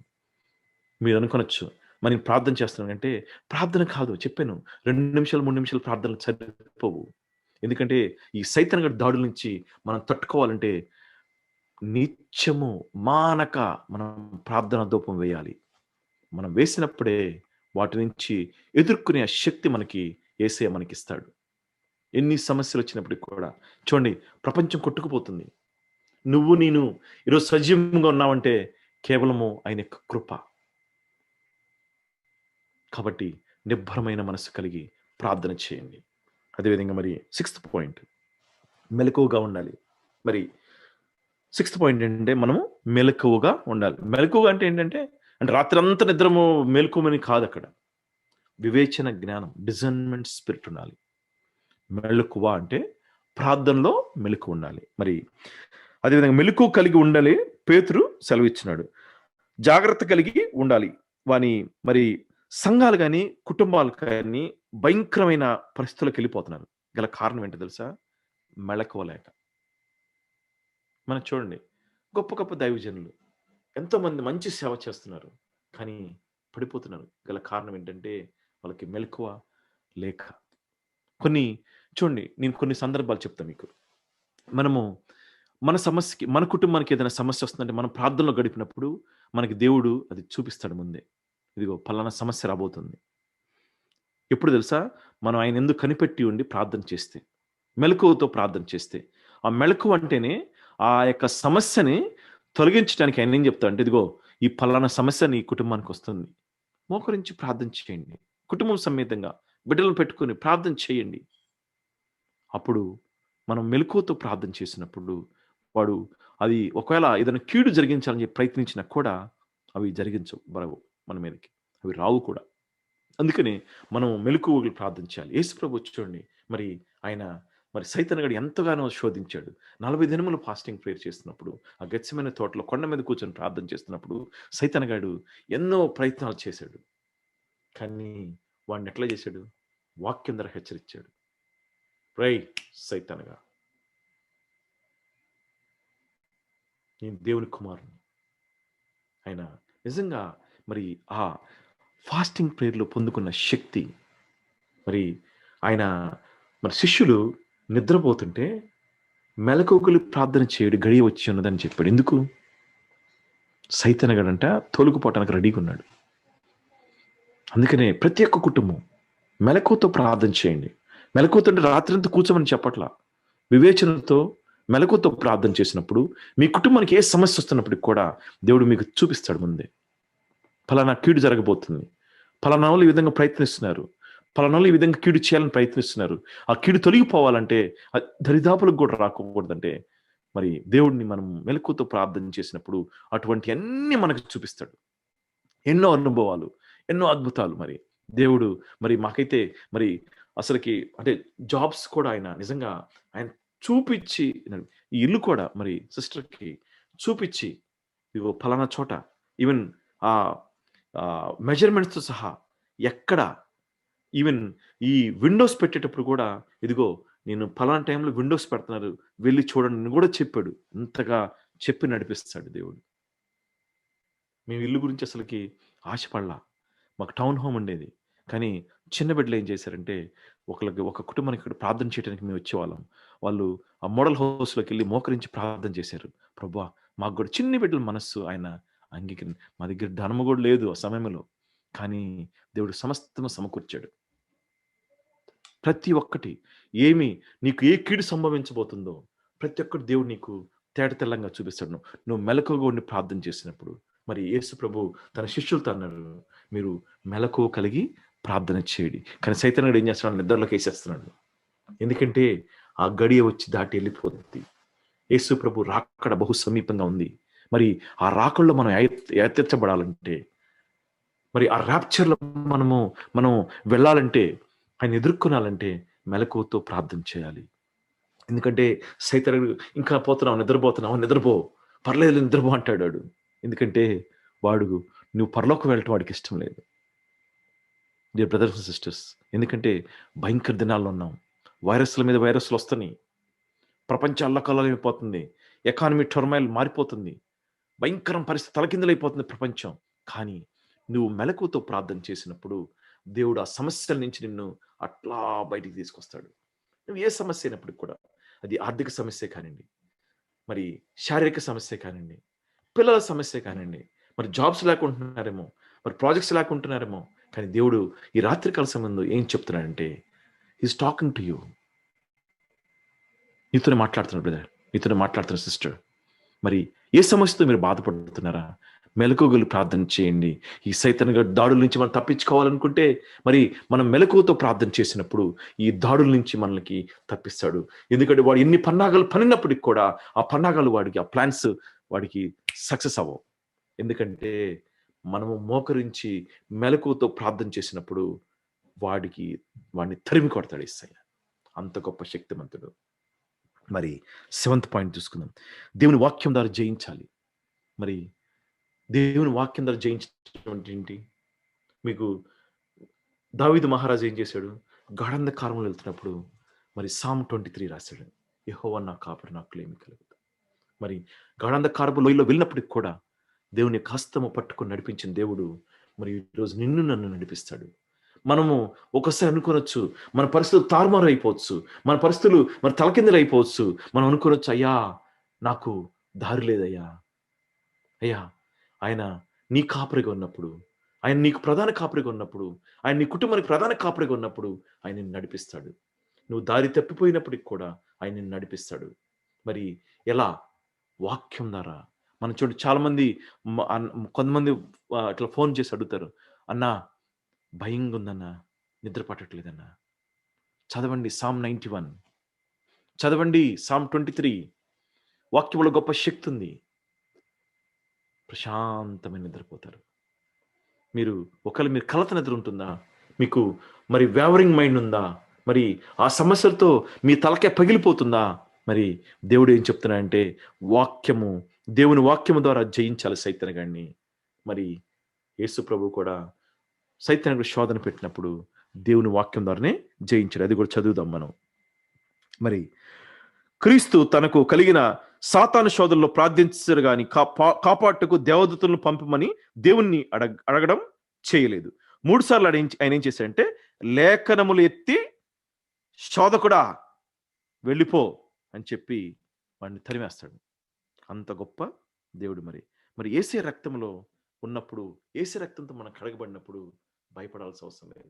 మీరు అనుకొనొచ్చు, మరి నేను ప్రార్థన చేస్తున్నానంటే ప్రార్థన కాదు చెప్పాను. 2 నిమిషాలు 3 నిమిషాలు ప్రార్థనలు సరిపోవు. ఎందుకంటే ఈ సైతాను గారి దాడుల నుంచి మనం తట్టుకోవాలంటే నిత్యము మానక మనం ప్రార్థన ధూపం వేయాలి. మనం వేసినప్పుడే వాటి నుంచి ఎదుర్కొనే ఆ శక్తి మనకి యేసయ్య మనకిస్తాడు. ఎన్ని సమస్యలు వచ్చినప్పటికి కూడా చూడండి, ప్రపంచం కొట్టుకుపోతుంది. నువ్వు నేను ఈరోజు సజీవంగా ఉన్నావంటే కేవలము ఆయన యొక్క కృప. కాబట్టి నిబ్బరమైన మనసు కలిగి ప్రార్థన చేయండి. అదేవిధంగా మరి 6th పాయింట్, మెలకువగా ఉండాలి. మరి 6th పాయింట్ ఏంటంటే మనము మెలకువగా ఉండాలి. మెలకువగా అంటే ఏంటంటే రాత్రి అంతా నిద్రము మేలుకోమని కాదు. అక్కడ వివేచన జ్ఞానం, డిజర్న్మెంట్ స్పిరిట్ ఉండాలి. మెలకువ అంటే ప్రార్థనలో మెలకు ఉండాలి. మరి అదేవిధంగా మెలకు కలిగి ఉండాలి. పేతురు సెలవిచ్చినాడు, జాగ్రత్త కలిగి ఉండాలి. వాని మరి సంఘాలు కానీ కుటుంబాలు కానీ భయంకరమైన పరిస్థితులకు వెళ్ళిపోతున్నారు. గల కారణం ఏంటో తెలుసా? మెళకువలేక. మనం చూడండి, గొప్ప గొప్ప దైవజనులు ఎంతోమంది మంచి సేవ చేస్తున్నారు, కానీ పడిపోతున్నారు. గల కారణం ఏంటంటే వాళ్ళకి మెలకువ లేక. చూడండి, నేను కొన్ని సందర్భాలు చెప్తాను మీకు. మనము మన సమస్యకి, మన కుటుంబానికి ఏదైనా సమస్య వస్తుందంటే మనం ప్రార్థనలో గడిపినప్పుడు మనకి దేవుడు అది చూపిస్తాడు ముందే. ఇదిగో పలానా సమస్య రాబోతుంది. ఎప్పుడు తెలుసా? మనం ఆయన ఎందుకు కనిపెట్టి ఉండి ప్రార్థన చేస్తే, మెలకువతో ప్రార్థన చేస్తే. ఆ మెలకువ అంటేనే ఆ యొక్క సమస్యని తొలగించడానికి ఆయన ఏం చెప్తాడు అంటే, ఇదిగో ఈ పలానా సమస్య నీ కుటుంబానికి వస్తుంది, మోకరించి ప్రార్థన చేయండి. కుటుంబం సమేతంగా బిడ్డలను పెట్టుకొని ప్రార్థన చేయండి. అప్పుడు మనం మెలకువతో ప్రార్థన చేసినప్పుడు వాడు అది ఒకవేళ ఏదైనా కీడు జరిగించాలని చెప్పి ప్రయత్నించినా కూడా అవి జరిగించవు మన మీదకి, అవి రావు కూడా. అందుకని మనం మెలకువగా ప్రార్థన చేయాలి. యేసు ప్రభు చూడండి, మరి ఆయన మరి సైతాను గాడు ఎంతగానో శోధించాడు. 40 దినములు ఫాస్టింగ్ ప్రేయర్ చేస్తున్నప్పుడు, ఆ గెత్సెమనే తోటలో కొండ మీద కూర్చొని ప్రార్థన చేస్తున్నప్పుడు సైతాను గాడు ఎన్నో ప్రయత్నాలు చేశాడు. కానీ వాడిని ఎట్లా చేశాడు? వాక్యం ద్వారా హెచ్చరించాడు. రై సైతానుగా, నేను దేవుని కుమారుని. ఆయన నిజంగా మరి ఆ ఫాస్టింగ్ ప్రేయర్లో పొందుకున్న శక్తి, మరి ఆయన మరి శిష్యులు నిద్రపోతుంటే మెలకువలు ప్రార్థన చేయడు గడియ వచ్చి ఉన్నదని చెప్పాడు. ఎందుకు? సైతానుగాడంట తోలుకుపోవటానికి రెడీగా ఉన్నాడు. అందుకనే ప్రతి ఒక్క కుటుంబం మెలకువతో ప్రార్థన చేయండి. మెలకువతో రాత్రంతా కూర్చోమని చెప్పట్లా. వివేచనతో మెలకువతో ప్రార్థన చేసినప్పుడు మీ కుటుంబానికి ఏ సమస్య వస్తున్నప్పటికి కూడా దేవుడు మీకు చూపిస్తాడు ముందే. ఫలానా కీడు జరగబోతుంది, ఫలానా వాళ్ళు ఈ విధంగా ప్రయత్నిస్తున్నారు, ఫలానా వాళ్ళు ఈ విధంగా కీడు చేయాలని ప్రయత్నిస్తున్నారు. ఆ కీడు తొలగిపోవాలంటే, దరిదాపులకు కూడా రాకూడదంటే మరి దేవుడిని మనం మెలకువతో ప్రార్థన చేసినప్పుడు అటువంటి అన్ని మనకు చూపిస్తాడు. ఎన్నో అనుభవాలు, ఎన్నో అద్భుతాలు. మరి దేవుడు మరి మాకైతే మరి అసలుకి అంటే జాబ్స్ కూడా ఆయన నిజంగా ఆయన చూపించి, ఈ ఇల్లు కూడా మరి సిస్టర్కి చూపించి, ఇగో ఫలానా చోట ఈవెన్ ఆ మెజర్మెంట్స్తో సహా ఎక్కడ ఈవెన్ ఈ విండోస్ పెట్టేటప్పుడు కూడా, ఇదిగో నేను ఫలానా టైంలో విండోస్ పెడుతున్నారు వెళ్ళి చూడండి కూడా చెప్పాడు. అంతగా చెప్పి నడిపిస్తాడు దేవుడు. మేము ఇల్లు గురించి అసలుకి ఆశపడలా. మాకు టౌన్ హోమ్ ఉండేది, కానీ చిన్న బిడ్డలు ఏం చేశారంటే, ఒక కుటుంబానికి ఇక్కడ ప్రార్థన చేయడానికి మేము వచ్చేవాళ్ళం. వాళ్ళు ఆ మోడల్ హౌస్లోకి వెళ్ళి మోకరించి ప్రార్థన చేశారు. ప్రభువా, మాకు కూడా చిన్న బిడ్డల మనస్సు ఆయన అంగీకరి. మా దగ్గర ధనము కూడా లేదు ఆ సమయంలో, కానీ దేవుడు సమస్తము సమకూర్చాడు. ప్రతి ఒక్కటి ఏమి నీకు ఏ కీడు సంభవించబోతుందో ప్రతి ఒక్కటి దేవుడు నీకు తేటతెల్లంగా చూపిస్తాడు. నువ్వు మెలకువగా ఉండి ప్రార్థన చేసినప్పుడు. మరి యేసు ప్రభు తన శిష్యులతో అన్నారు, మీరు మెలకువ కలిగి ప్రార్థన చేయండి. కానీ సైతానుడు ఏం చేస్తున్నాడు? నిద్రలోకి వేసేస్తున్నాడు. ఎందుకంటే ఆ గడియ వచ్చి దాటి వెళ్ళిపోతుంది. యేసు ప్రభు రాకడ బహు సమీపంగా ఉంది. మరి ఆ రాకడలో మనం ఎత్తెత్తబడాలంటే, మరి ఆ ర్యాప్చర్లో మనం వెళ్ళాలంటే, ఆయన ఎదుర్కొనాలంటే మెలకువతో ప్రార్థన చేయాలి. ఎందుకంటే సైతానుడు ఇంకా పోతున్నావు, నిద్రపోతున్నావు, నిద్రపో, పర్లేదు నిద్రపో అంటాడు వాడు. ఎందుకంటే వాడు నువ్వు పరలోకం వెళ్ళటం వాడికి ఇష్టం లేదు. డియర్ బ్రదర్స్ అండ్ సిస్టర్స్, ఎందుకంటే భయంకర దినాల్లో ఉన్నాం. వైరస్ల మీద వైరస్లు వస్తున్నాయి. ప్రపంచం అల్లకల్లోలమైపోతుంది. ఎకానమీ టర్మాయిల్ మారిపోతుంది. భయంకరం పరిస్థితి తలకిందులైపోతుంది ప్రపంచం. కానీ నువ్వు మెలకువతో ప్రార్థన చేసినప్పుడు దేవుడు ఆ సమస్యల నుంచి నిన్ను అట్లా బయటికి తీసుకొస్తాడు. నువ్వు ఏ సమస్య అయినప్పటికి కూడా, అది ఆర్థిక సమస్య కానివ్వండి, మరి శారీరక సమస్య కానివ్వండి, పిల్లల సమస్య కానివ్వండి, మరి జాబ్స్ లేకుంటున్నారేమో, మరి ప్రాజెక్ట్స్ లేకుంటున్నారేమో, కానీ దేవుడు ఈ రాత్రికాల సమయంలో ఏం చెప్తున్నాడంటే, హీస్ టాకింగ్ టు యూ. నీతోనే మాట్లాడుతున్నాడు బ్రదర్, నీతోనే మాట్లాడుతున్న సిస్టర్. మరి ఏ సమస్యతో మీరు బాధపడుతున్నారా? మెలకువలు ప్రార్థన చేయండి. ఈ సైతాను దాడుల నుంచి మనం తప్పించుకోవాలనుకుంటే, మరి మనం మెలకువతో ప్రార్థన చేసినప్పుడు ఈ దాడుల నుంచి మనకి తప్పిస్తాడు. ఎందుకంటే వాడు ఎన్ని పన్నాగాలు పనినప్పటికి కూడా ఆ పన్నాగాలు వాడికి, ఆ ప్లాన్స్ వాడికి సక్సెస్ అవ్వవు. ఎందుకంటే మనము మోకరించి మెలకువతో ప్రార్థన చేసినప్పుడు వాడిని తరిమి కొడతాడు యేసయ్య. అంత గొప్ప శక్తిమంతుడు. మరి 7th పాయింట్ చూసుకుందాం. దేవుని వాక్యం ద్వారా జయించాలి. మరి దేవుని వాక్యం ద్వారా జయించడం అంటే ఏంటి? మీకు దావీదు మహారాజు ఏం చేశాడు? గాఢంధకారంలో వెళ్తున్నప్పుడు మరి సామ్ 23 రాశాడు. యెహోవా నా కాపరి, నాకు లేమి కలుగదు. మరి గాఢంధకారపు లోయలో వెళ్ళినప్పటికి కూడా దేవుని యొక్క హస్తము పట్టుకొని నడిపించిన దేవుడు మరి ఈరోజు నిన్ను నన్ను నడిపిస్తాడు. మనము ఒకసారి అనుకోనొచ్చు, మన పరిస్థితులు తారుమారు అయిపోవచ్చు, మన పరిస్థితులు మరి తలకిందులు అయిపోవచ్చు. మనం అనుకోనొచ్చు, అయ్యా నాకు దారి లేదయ్యా, అయ్యా ఆయన నీ కాపరిగా ఉన్నప్పుడు, ఆయన నీకు ప్రధాన కాపరిగా ఉన్నప్పుడు, ఆయన నీ కుటుంబానికి ప్రధాన కాపరిగా ఉన్నప్పుడు ఆయన నిన్ను నడిపిస్తాడు. నువ్వు దారి తప్పిపోయినప్పటికి కూడా ఆయన నిన్ను నడిపిస్తాడు. మరి ఎలా? వాక్యం ద్వారా. మనం చూడండి, చాలా మంది కొంతమంది ఇట్లా ఫోన్ చేసి అడుగుతారు, అన్నా భయంగా ఉందన్నా, నిద్ర పట్టట్లేదన్నా, చదవండి సామ్ 91, చదవండి సామ్ 23. వాక్యంలో గొప్ప శక్తి ఉంది. ప్రశాంతమైన నిద్రపోతారు. ఒకవేళ మీరు కలత నిద్ర ఉంటుందా, మీకు మరి వేవరింగ్ మైండ్ ఉందా, మరి ఆ సమస్యలతో మీ తలకే పగిలిపోతుందా, మరి దేవుడు ఏం చెప్తున్నాడంటే దేవుని వాక్యము ద్వారా జయించాలి సైతానుగాన్ని. మరి యేసు ప్రభు కూడా సైతానుడు శోధన పెట్టినప్పుడు దేవుని వాక్యం ద్వారానే జయించాడు. అది కూడా చదువుదాం మనం. మరి క్రీస్తు తనకు కలిగిన సాతాను శోధనలో ప్రార్థించారు గాని కాపాటుకు దేవదూతలను పంపమని దేవుణ్ణి అడగడం చేయలేదు. 3 సార్లు ఆయన ఏం చేశాడంటే, లేఖనములు ఎత్తి శోధకుడా వెళ్ళిపో అని చెప్పి వాడిని తరిమేస్తాడు. అంత గొప్ప దేవుడు. మరి యేసే రక్తంలో ఉన్నప్పుడు, యేసే రక్తంతో మనం కడగబడినప్పుడు భయపడాల్సిన అవసరం లేదు.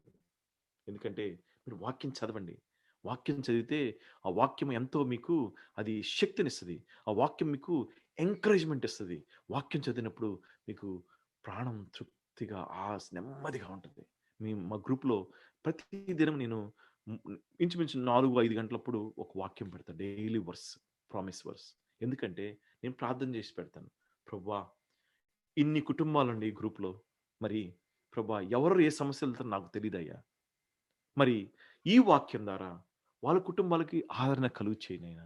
ఎందుకంటే మీరు వాక్యం చదవండి. వాక్యం చదివితే ఆ వాక్యం ఎంతో మీకు అది శక్తినిస్తుంది. ఆ వాక్యం మీకు ఎంకరేజ్మెంట్ ఇస్తుంది. వాక్యం చదివినప్పుడు మీకు ప్రాణం తృప్తిగా నెమ్మదిగా ఉంటుంది. మా గ్రూప్లో ప్రతి దినం నేను ఇంచుమించు 4-5 గంటలప్పుడు ఒక వాక్యం పెడతాను. Daily verse, promise verse. ఎందుకంటే నేను ప్రార్థన చేసి పెడతాను. ప్రభువా, ఇన్ని కుటుంబాలండి ఈ గ్రూప్లో, మరి ప్రభువా ఎవరు ఏ సమస్యలతో నాకు తెలియదయ్యా, మరి ఈ వాక్యం ద్వారా వాళ్ళ కుటుంబాలకి ఆదరణ కలుగు చేయనైనా,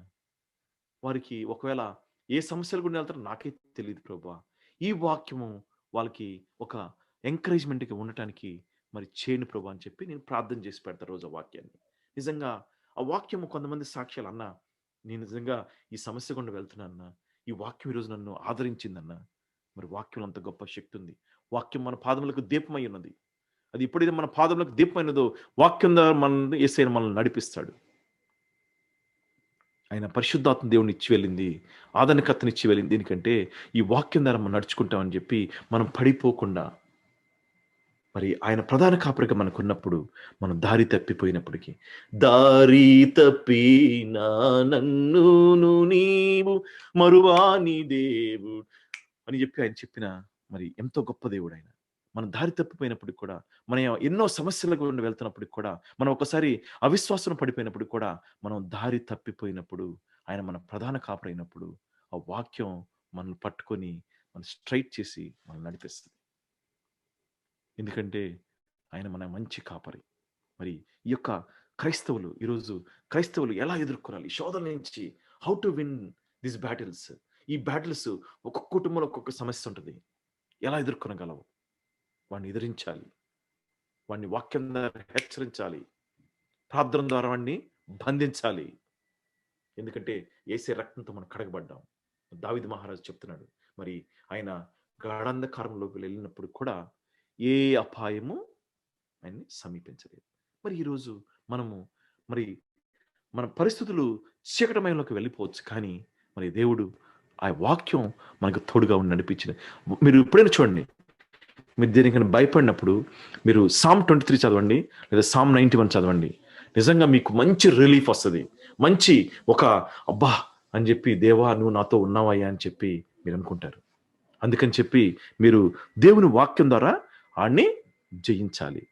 వారికి ఒకవేళ ఏ సమస్యలు గుండా వెళ్తారో నాకే తెలియదు ప్రభువా, ఈ వాక్యము వాళ్ళకి ఒక ఎంకరేజ్మెంట్గా ఉండటానికి మరి చేయను ప్రభు అని చెప్పి నేను ప్రార్థన చేసి పెడతాను రోజు ఆ వాక్యాన్ని. నిజంగా ఆ వాక్యము కొంతమంది సాక్ష్యాలు, అన్నా నేను నిజంగా ఈ సమస్య గుండా వెళ్తున్నా, ఈ వాక్యం ఈరోజు నన్ను ఆదరించిందన్నా. మరి వాక్యంలో అంత గొప్ప శక్తి ఉంది. వాక్యం మన పాదములకు దీపమై ఉన్నది. అది ఎప్పుడైతే మన పాదములకు దీపమైనదో వాక్యం ద్వారా యేసయ్య మనల్ని నడిపిస్తాడు. ఆయన పరిశుద్ధాత్మ దేవుని ఇచ్చి వెళ్ళింది, ఆదరణకర్తని ఇచ్చి వెళ్ళింది. దీనికంటే ఈ వాక్యం ద్వారా మనం నడుచుకుంటామని చెప్పి మనం పడిపోకుండా, మరి ఆయన ప్రధాన కాపరిగా మనకున్నప్పుడు, మనం దారి తప్పిపోయినప్పటికీ, దారి తప్పినా నన్ను నీవు మరువాని దేవుడు అని చెప్పి ఆయన చెప్పిన మరి ఎంతో గొప్ప దేవుడు ఆయన. మనం దారి తప్పిపోయినప్పటికి కూడా, మనం ఎన్నో సమస్యల గుండా వెళ్తున్నప్పటికి కూడా, మనం ఒకసారి అవిశ్వాసం పడిపోయినప్పుడు కూడా, మనం దారి తప్పిపోయినప్పుడు ఆయన మన ప్రధాన కాపరి అయినప్పుడు ఆ వాక్యం మనల్ని పట్టుకొని మనం స్ట్రైట్ చేసి మనం నడిపిస్తుంది. ఎందుకంటే ఆయన మన మంచి కాపరి. మరి ఈ యొక్క క్రైస్తవులు ఎలా ఎదుర్కోవాలి ఈ శోధన నుంచి? How to win this battles? ఈ బ్యాటిల్స్ ఒక్కొక్క కుటుంబంలో ఒక్కొక్క సమస్య ఉంటుంది. ఎలా ఎదుర్కొనగలవు? వాడిని ఎదిరించాలి, వాడిని వాక్యం ద్వారా హెచ్చరించాలి, ప్రార్థన ద్వారా వాడిని బంధించాలి. ఎందుకంటే యేసే రక్తంతో మనం కడగబడ్డాం. దావీదు మహారాజు చెప్తున్నాడు, మరి ఆయన గాఢాంధకారంలోకి వెళ్ళినప్పుడు కూడా ఏ అపాయము ఆయన్ని సమీపించలేదు. మరి ఈరోజు మనము మరి మన పరిస్థితులు చీకటమయంలోకి వెళ్ళిపోవచ్చు, కానీ మరి దేవుడు ఆ వాక్యం మనకు తోడుగా ఉండి నడిపించింది. మీరు ఎప్పుడైనా చూడండి, మీరు దేనికైనా భయపడినప్పుడు మీరు సామ్ 23 చదవండి, లేదా సామ్ 91 చదవండి. నిజంగా మీకు మంచి రిలీఫ్ వస్తుంది. మంచి ఒక అబ్బా అని చెప్పి, దేవా నువ్వు నాతో ఉన్నావయ్యా అని చెప్పి మీరు అనుకుంటారు. అందుకని చెప్పి మీరు దేవుని వాక్యం ద్వారా ఆడిని జయించాలి.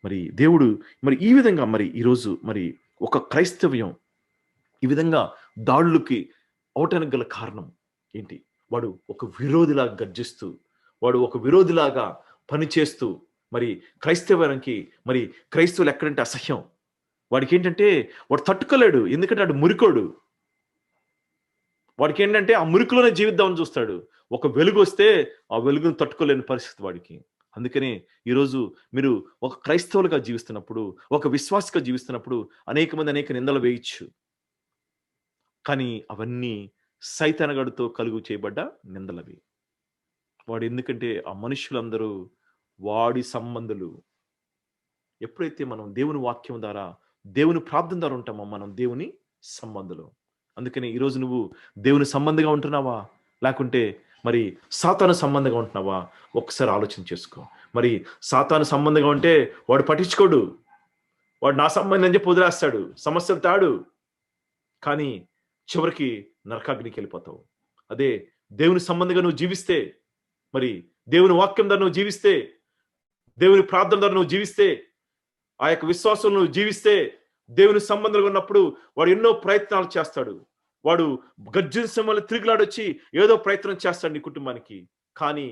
మరి దేవుడు మరి ఈ విధంగా మరి ఈరోజు మరి ఒక క్రైస్తవ్యం ఈ విధంగా దాడులకి అవటానికి గల కారణం ఏంటి? వాడు ఒక విరోధిలాగా గర్జిస్తూ, వాడు ఒక విరోధిలాగా పనిచేస్తూ, మరి క్రైస్తవానికి మరి క్రైస్తవులు ఎక్కడంటే అసహ్యం. వాడికి ఏంటంటే వాడు తట్టుకోలేడు, ఎందుకంటే వాడు మురికోడు. వాడికి ఏంటంటే ఆ మురికిలోనే జీవిద్దామని చూస్తాడు. ఒక వెలుగు వస్తే ఆ వెలుగును తట్టుకోలేని పరిస్థితి వాడికి. అందుకనే ఈరోజు మీరు ఒక క్రైస్తవులుగా జీవిస్తున్నప్పుడు, ఒక విశ్వాసిగా జీవిస్తున్నప్పుడు అనేక మంది అనేక నిందలు వేయచ్చు. కానీ అవన్నీ సైతానగాడితో కలుగు చేయబడ్డ నిందలవి. వాడు ఎందుకంటే ఆ మనుషులందరూ వాడి సంబంధులు. ఎప్పుడైతే మనం దేవుని వాక్యం ద్వారా, దేవుని ప్రార్థన ద్వారా ఉంటామో మనం దేవుని సంబంధులు. అందుకని ఈరోజు నువ్వు దేవుని సంబంధిగా ఉంటున్నావా, లేకుంటే మరి సాతాను సంబంధంగా ఉంటున్నావా? ఒక్కసారి ఆలోచన చేసుకో. మరి సాతాను సంబంధంగా ఉంటే వాడు పట్టించుకోడు, వాడు నా సంబంధం అని చెప్పి వదిలేస్తాడు, సమస్యలు తాడు, కానీ చివరికి నరకాగ్నికి వెళ్ళిపోతావు. అదే దేవుని సంబంధంగా నువ్వు జీవిస్తే, మరి దేవుని వాక్యం ద్వారా నువ్వు జీవిస్తే, దేవుని ప్రార్థన ద్వారా నువ్వు జీవిస్తే, ఆ యొక్క విశ్వాసం నువ్వు జీవిస్తే, దేవుని సంబంధంగా ఉన్నప్పుడు వాడు ఎన్నో ప్రయత్నాలు చేస్తాడు. వాడు గర్జించడం వల్ల తిరిగిలాడొచ్చి ఏదో ప్రయత్నం చేస్తాడు నీ కుటుంబానికి. కానీ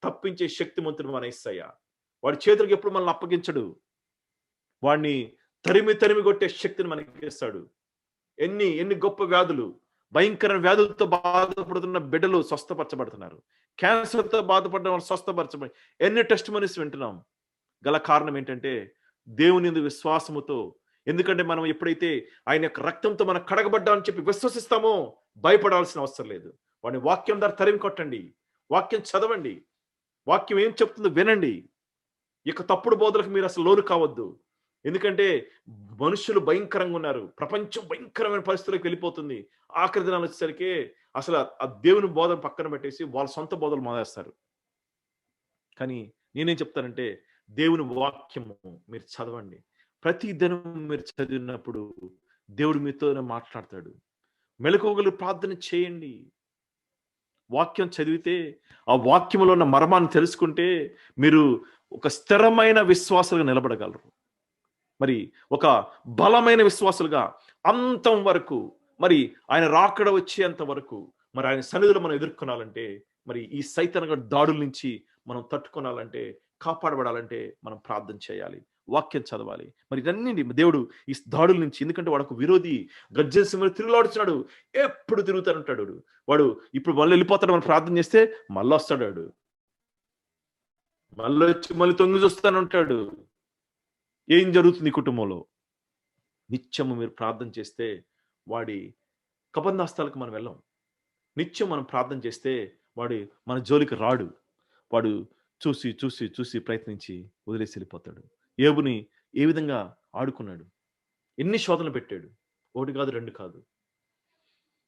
తప్పించే శక్తిమంతుడు మన యేసయ్య. వాడి చేతులకు ఎప్పుడు మనల్ని అప్పగించడు. వాడిని తరిమి కొట్టే శక్తిని మనకి ఇస్తాడు. ఎన్ని గొప్ప వ్యాధులు, భయంకర వ్యాధులతో బాధపడుతున్న బిడ్డలు స్వస్థపరచబడుతున్నారు. క్యాన్సర్తో బాధపడిన వాళ్ళు స్వస్థపరచబడి ఎన్ని టెస్ట్ మనీస్ వింటున్నాం. గల కారణం ఏంటంటే దేవుని యందు విశ్వాసముతో. ఎందుకంటే మనం ఎప్పుడైతే ఆయన యొక్క రక్తంతో మనం కడగబడ్డామని చెప్పి విశ్వసిస్తామో భయపడాల్సిన అవసరం లేదు. వాడిని వాక్యం ద్వారా తరిమి కొట్టండి, వాక్యం చదవండి, వాక్యం ఏం చెప్తుందో వినండి. ఇక తప్పుడు బోధలకు మీరు అసలు లోను కావద్దు. ఎందుకంటే మనుషులు భయంకరంగా ఉన్నారు, ప్రపంచం భయంకరమైన పరిస్థితులకు వెళ్ళిపోతుంది. ఆఖరి దినాలు వచ్చేసరికి అసలు ఆ దేవుని బోధన పక్కన పెట్టేసి వాళ్ళ సొంత బోధలు మొదలేస్తారు. కానీ నేనేం చెప్తానంటే దేవుని వాక్యము మీరు చదవండి. ప్రతి దినం మీరు చదివినప్పుడు దేవుడు మీతోనే మాట్లాడతాడు. మెలకువగలు ప్రార్థన చేయండి. వాక్యం చదివితే, ఆ వాక్యంలో ఉన్న మర్మాన్ని తెలుసుకుంటే మీరు ఒక స్థిరమైన విశ్వాసాలుగా నిలబడగలరు. మరి ఒక బలమైన విశ్వాసులుగా అంతం వరకు, మరి ఆయన రాకడ వచ్చేంత వరకు మరి ఆయన సన్నిధిలో మనం ఎదుర్కొనాలంటే, మరి ఈ సైతాన దాడుల నుంచి మనం తట్టుకోనాలంటే, కాపాడబడాలంటే మనం ప్రార్థన చేయాలి, వాక్యం చదవాలి. మరి ఇదన్నీ దేవుడు ఈ దాడుల నుంచి, ఎందుకంటే వాడు ఒక విరోధి, గర్జన తిరుగులాడుతున్నాడు, ఎప్పుడు తిరుగుతానంటాడు వాడు. ఇప్పుడు మళ్ళీ వెళ్ళిపోతాడు, మనం ప్రార్థన చేస్తే మళ్ళీ వస్తాడు వాడు, మళ్ళీ వచ్చి మళ్ళీ తొంగి చూస్తానంటాడు. ఏం జరుగుతుంది కుటుంబంలో? నిత్యము మీరు ప్రార్థన చేస్తే వాడి కబంధాస్తాలకు మనం వెళ్ళాం. నిత్యం మనం ప్రార్థన చేస్తే వాడు మన జోలికి రాడు. వాడు చూసి చూసి చూసి ప్రయత్నించి వదిలేసి వెళ్ళిపోతాడు. యోబుని ఏ విధంగా ఆడుకున్నాడు, ఎన్ని శోధనలు పెట్టాడు, 1 కాదు 2 కాదు,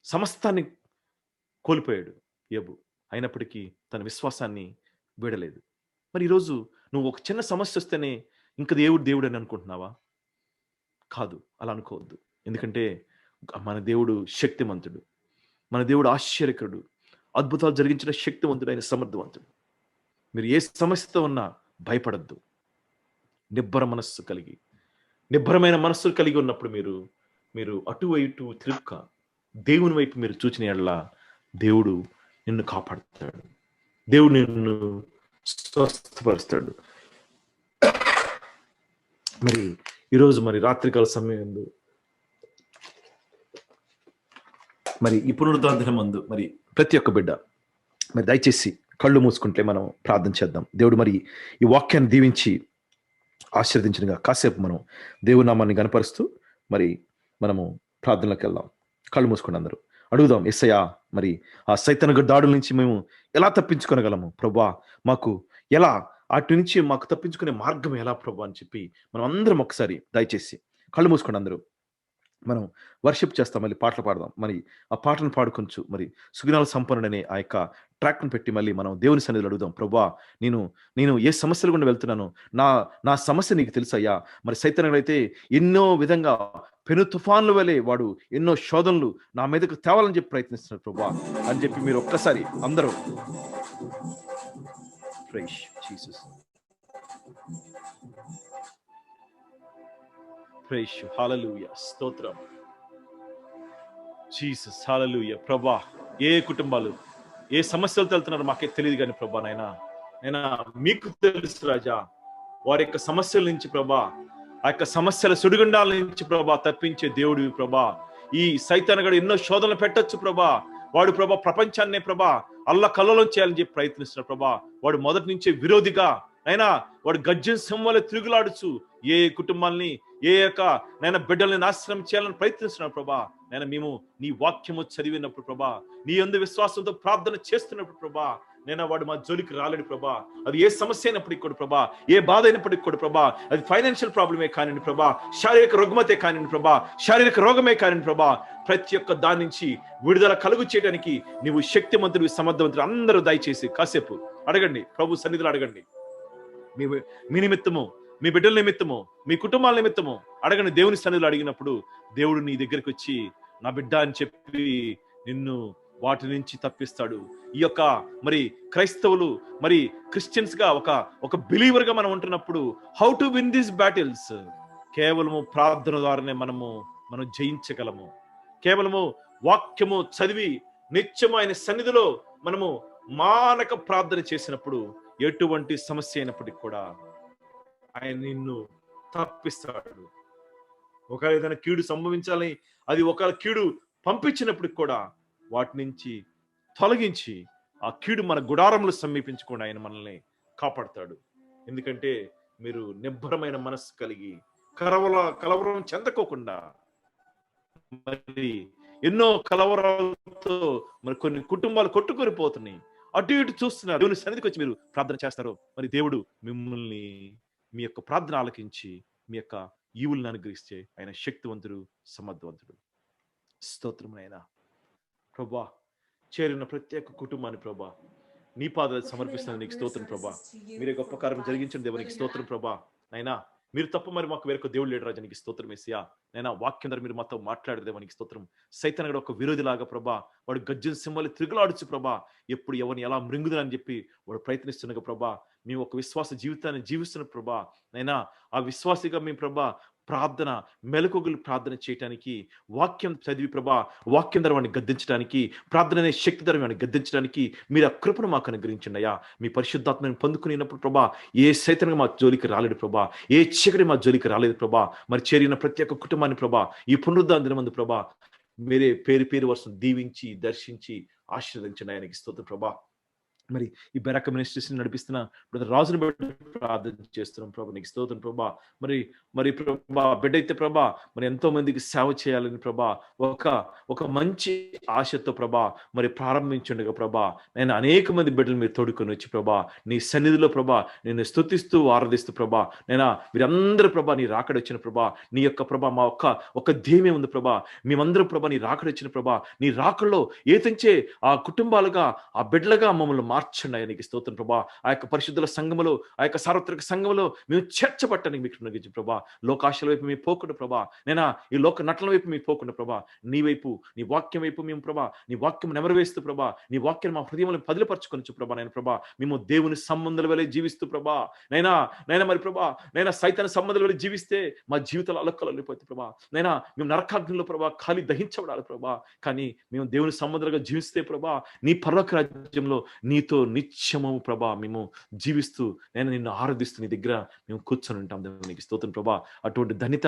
సమస్తాన్ని కోల్పోయాడు యోబు. అయినప్పటికీ తన విశ్వాసాన్ని వీడలేదు. మరి ఈరోజు నువ్వు ఒక చిన్న సమస్య వస్తేనే ఇంకా దేవుడు అని అనుకుంటున్నావా? కాదు, అలా అనుకోవద్దు. ఎందుకంటే మన దేవుడు శక్తిమంతుడు, మన దేవుడు ఆశ్చర్యకరుడు, అద్భుతాలు జరిగించిన శక్తివంతుడు, ఆయన సమర్థవంతుడు. మీరు ఏ సమస్యతో ఉన్నా భయపడద్దు. నిబ్బరమైన మనస్సు కలిగి ఉన్నప్పుడు మీరు అటు ఇటు తిరుక్క, దేవుని వైపు మీరు చూచిన యెడల దేవుడు నిన్ను కాపాడుతాడు, దేవుడు నిన్ను స్వస్థపరుస్తాడు. మరి ఈరోజు మరి రాత్రికాల సమయం మరి ఈ పునరుద్ధరణ దినం మందు మరి ప్రతి ఒక్క బిడ్డ మరి దయచేసి కళ్ళు మూసుకుంటే మనం ప్రార్థన చేద్దాం. దేవుడు మరి ఈ వాక్యాన్ని దీవించి ఆశీర్వదించినగా కాసేపు మనం దేవుని నామాన్ని గనపరుస్తూ మరి మనము ప్రార్థనలోకి వెళ్దాం. కళ్ళు మూసుకుని అందరూ అడుగుదాం, యేసయ్యా మరి ఆ సైతాను దాడుల నుంచి మేము ఎలా తప్పించుకోగలము ప్రభువా, మాకు ఎలా అటు నుంచి మాకు తప్పించుకునే మార్గం ఎలా ప్రభు అని చెప్పి మనం అందరం ఒకసారి దయచేసి కళ్ళు మూసుకుని అందరూ మనం వర్షిప్ చేస్తాం, మళ్ళీ పాటలు పాడదాం. మరి ఆ పాటను పాడుకొంచు మరి సుగుణాల సంపన్నుడనే ఆ యొక్క ట్రాక్ను పెట్టి మళ్ళీ మనం దేవుని సన్నిధిలో అడుగుదాం, ప్రభువా నేను ఏ సమస్యలు గుండా వెళ్తున్నాను, నా సమస్య నీకు తెలుసయ్యా. మరి సైతానుడైతే ఎన్నో విధంగా పెను తుఫాన్ల వలె వాడు ఎన్నో శోధనలు నా మీదకు తేవాలని చెప్పి ప్రయత్నిస్తున్నాడు ప్రభువా అని చెప్పి మీరు ఒక్కసారి అందరూ ప్రైజ్ జీసస్, ప్రైజ్ హల్లెలూయా, స్తోత్రం జీసస్, హల్లెలూయా. ప్రభా ఏ కుటుంబాలు ఏ సమస్యలతో వెళ్తున్నారో మాకే తెలియదు కానీ ప్రభా నైనా మీకు తెలుసు రాజా. వారి యొక్క సమస్యల నుంచి ప్రభా, ఆ యొక్క సమస్యల సుడిగుండాల నుంచి ప్రభా తప్పించే దేవుడివి ప్రభా. ఈ సైతానుగాడు ఎన్నో శోధనలు పెట్టొచ్చు ప్రభా, వాడు ప్రభా ప్రపంచాన్నే ప్రభా అల్ల కల్లోలం చేయాలని చెప్పి ప్రయత్నిస్తున్నాడు ప్రభా. వాడు మొదటి నుంచే విరోధిగా నైనా వాడు గర్జన సింహాలు తిరుగులాడుచు ఏ కుటుంబాల్ని ఏ యొక్క నైనా బిడ్డల్ని నాశనం చేయాలని ప్రయత్నిస్తున్నాడు ప్రభా. నైనా మేము నీ వాక్యము చదివినప్పుడు ప్రభా, నీ యందు విశ్వాసంతో ప్రార్థన చేస్తున్నప్పుడు ప్రభా, నైనా వాడు మా జోలికి రాలేడు ప్రభా. అది ఏ సమస్య అయినప్పటికీ కూడా ప్రభా, ఏ బాధ అయినప్పటికీ కూడా ప్రభా, అది ఫైనాన్షియల్ ప్రాబ్లమే కానివ్వండి ప్రభా, శారీరక రుగ్మతే కానివ్వండి ప్రభా, శారీరక రోగమే కానివ్వండి ప్రభా, ప్రతి ఒక్క దాని నుంచి విడుదల కలుగు చేయడానికి నీవు శక్తిమంతుడు సమర్థవంతుడు. అందరూ దయచేసి కాసేపు అడగండి, ప్రభు సన్నిధిలో అడగండి. మీ నిమిత్తము, మీ బిడ్డల నిమిత్తము, మీ కుటుంబాల నిమిత్తము అడగండి. దేవుని సన్నిధిలో అడిగినప్పుడు దేవుడు నీ దగ్గరికి వచ్చి నా బిడ్డ అని చెప్పి నిన్ను వాటి నుంచి తప్పిస్తాడు. ఈ యొక్క మరి క్రైస్తవులు మరి క్రిస్టియన్స్ గా ఒక బిలీవర్ గా మనం ఉంటున్నప్పుడు how to win these battles కేవలము ప్రార్థన ద్వారానే మనం జయించగలము. కేవలము వాక్యము చదివి నిత్యము ఆయన సన్నిధిలో మనము మానక ప్రార్థన చేసినప్పుడు ఎటువంటి సమస్య అయినప్పటికీ కూడా ఆయన నిన్ను తప్పిస్తాడు. ఒకవేళ ఏదైనా కీడు సంభవించాలని అది ఒకవేళ కీడు పంపించినప్పటికి కూడా వాటి నుంచి తొలగించి ఆ కీడు మన గుడారంలో సమీపించకుండా ఆయన మనల్ని కాపాడతాడు. ఎందుకంటే మీరు నిబ్బరమైన మనస్సు కలిగి కలవరం చెందకోకుండా, మరి ఎన్నో కలవరాలతో మరి కొన్ని కుటుంబాలు కొట్టుకొని పోతున్నాయి, అటు ఇటు చూస్తున్నారు. దేవుని సన్నిధికి వచ్చి మీరు ప్రార్థన చేస్తారు, మరి దేవుడు మిమ్మల్ని మీ యొక్క ప్రార్థన ఆలకించి మీ యొక్క ఈవుల్ని అనుగ్రహిస్తే ఆయన శక్తివంతుడు, సమర్థవంతుడు. స్తోత్రం నాయనా. ప్రభా చేరిన ప్రత్యేక కుటుంబాన్ని ప్రభా నీ పాదాలు సమర్పిస్తున్నాను, నీకు స్తోత్రం ప్రభా. మీరే గొప్ప కార్యం జరిగించండి దేవునికి స్తోత్రం ప్రభా. నైనా మీరు తప్ప మరి మాకు వేరొక దేవుడు లేడు రాజా, నీకు స్తోత్రం యేసయ్యా. నైనా వాక్యం ద్వారా మీరు మాతో మాట్లాడే దేవానికి స్తోత్రం. సైతానుగాడు ఒక విరోధిలాగా ప్రభా, వాడు గర్జన సింహాలు తిరుగులాడుచు ప్రభా, ఎప్పుడు ఎవరిని ఎలా మృంగుదని చెప్పి వాడు ప్రయత్నిస్తున్నగా ప్రభా, మేము ఒక విశ్వాస జీవితాన్ని జీవిస్తున్న ప్రభా. నైనా ఆ విశ్వాసిగా మేము ప్రభా ప్రార్థన మెలకువలు ప్రార్థన చేయడానికి, వాక్యం చదివి ప్రభా వాక్యం ద్వారా వాడిని గద్దించడానికి, ప్రార్థన అనే శక్తి ద్వారా వాడిని గద్దించడానికి మీరు ఆ కృపను మాకు అనుగ్రహించండి అయ్యా. మీ పరిశుద్ధాత్మని పొందుకునేటప్పుడు ప్రభా ఏ సైతాను మా జోలికి రాలేడు ప్రభా, ఏ చీకటి మా జోలికి రాలేదు ప్రభా. మరి చేరిన ప్రతి ఒక్క కుటుంబాన్ని ప్రభా ఈ పునరుద్ధరణ దినమందు ప్రభా మీరే పేరు వరుసను దీవించి దర్శించి ఆశీర్వదించండి ఆయనకి స్తోత్రం ప్రభా. మరి ఈ బెరక మినిస్ట్రీస్ నడిపిస్తున్న బ్రదర్ రాజుని బట్టి ప్రార్థన చేస్తున్నాం ప్రభా, నీకు స్తోత్రం ప్రభా. మరి ప్రభా బిడ్డ అయితే ప్రభా మరి ఎంతో మందికి సేవ చేయాలని ప్రభా ఒక మంచి ఆశతో ప్రభా మరి ప్రారంభించుండగా ప్రభా, నేను అనేక మంది బిడ్డలు మీరు తోడుకొని వచ్చి ప్రభా నీ సన్నిధిలో ప్రభా నేను స్తుతిస్తూ ఆరాధిస్తూ ప్రభా, నేను మీరందరూ ప్రభా నీ రాకడ వచ్చిన ప్రభా, నీ యొక్క ప్రభా మా ఒక ధ్యేయమే ఉంది ప్రభా, మేమందరం ప్రభా నీ రాకడ వచ్చిన ప్రభా, నీ రాకడలో ఏతంచే ఆ కుటుంబాలుగా ఆ బిడ్డలుగా మమ్మల్ని మార్చండి అయ్యా. నీకు స్తోత్రం ప్రభా. ఆ యొక్క పరిశుద్ధుల సంఘములో, ఆ యొక్క సార్వత్రిక సంఘములో మేము చేర్చబట్టడానికి మీకు కృతజ్ఞతలు ప్రభా. లోకాశల వైపు మేము పోకుండా ప్రభా, నైనా ఈ లోక నటన వైపు మేము పోకుండా ప్రభా, నీ వైపు, నీ వాక్యం వైపు మేము ప్రభా, నీ వాక్యం నెమరవేస్తూ ప్రభా, నీ వాక్యం మా హృదయంలో పదిలపరచుకొనొచ్చు ప్రభా. నేను ప్రభా, మేము దేవుని సంబంధాల వలె జీవిస్తూ ప్రభా, నైనా నైనా మరి ప్రభా, నైనా సైతాన్ సంబంధాల వలె జీవిస్తే మా జీవితాలు అలక్కలైపోతాయి ప్రభా. నైనా మేము నరకాగ్నిలో ప్రభా ఖాళీ దహించబడాలి ప్రభా. కానీ మేము దేవుని సంబంధాలుగా జీవిస్తే ప్రభా, నీ పరలోక రాజ్యంలో నీతో నిత్యము ప్రభా మేము జీవిస్తూ నేను నిన్ను ఆరాధిస్తూ నీ దగ్గర మేము కూర్చొని ఉంటాం. దేవునికి స్తోత్రం ప్రభా. అటువంటి ధన్యత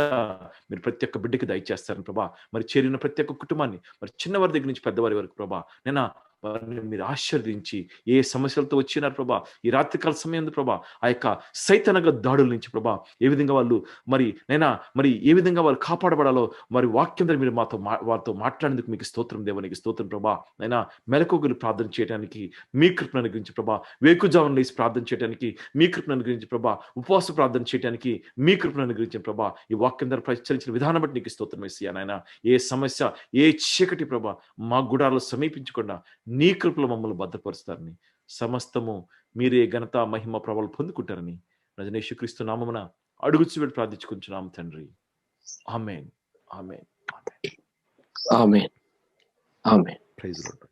మీరు ప్రతి ఒక్క బిడ్డకి దయచేస్తారని ప్రభా. మరి చేరిన ప్రతి ఒక్క కుటుంబాన్ని, మరి చిన్నవారి దగ్గర నుంచి పెద్దవారి వరకు ప్రభా, నేను వారిని మీరు ఆశీర్వదించి, ఏ సమస్యలతో వచ్చినారు ప్రభా ఈ రాత్రికాల సమయం ప్రభా, ఆ యొక్క సైతానగ దాడుల నుంచి ప్రభా ఏ విధంగా వాళ్ళు మరి ఏ విధంగా వాళ్ళు కాపాడబడాలో మరి వాక్యం ద్వారా మీరు వారితో మాట్లాడేందుకు మీకు స్తోత్రం దేవునికి స్తోత్రం ప్రభా. నైనా మెలకువలు ప్రార్థన చేయడానికి మీ కృపను అనుగ్రహించి ప్రభా, వేకుజామున లేసి ప్రార్థన చేయడానికి మీ కృపను అనుగ్రహించి ప్రభా, ఉపవాస ప్రార్థన చేయడానికి మీ కృపను అనుగ్రహించిన ప్రభా, ఈ వాక్యం ద్వారా ప్రచురించిన విధానం బట్టి నీకు స్తోత్రం యేసయ్యా. నాయనా ఏ సమస్య, ఏ చీకటి ప్రభా మా గుడారాలు సమీపించకుండా నీ కృపలో మమ్మల్ని భద్రపరుస్తారని, సమస్తము మీరే ఘనత మహిమ ప్రభావాలు పొందుకుంటారని యేసుక్రీస్తు నామమున అడుగుచు ప్రార్థించుకుంటున్నాం తండ్రి. Amen, amen, amen. Amen, amen. Praise lord.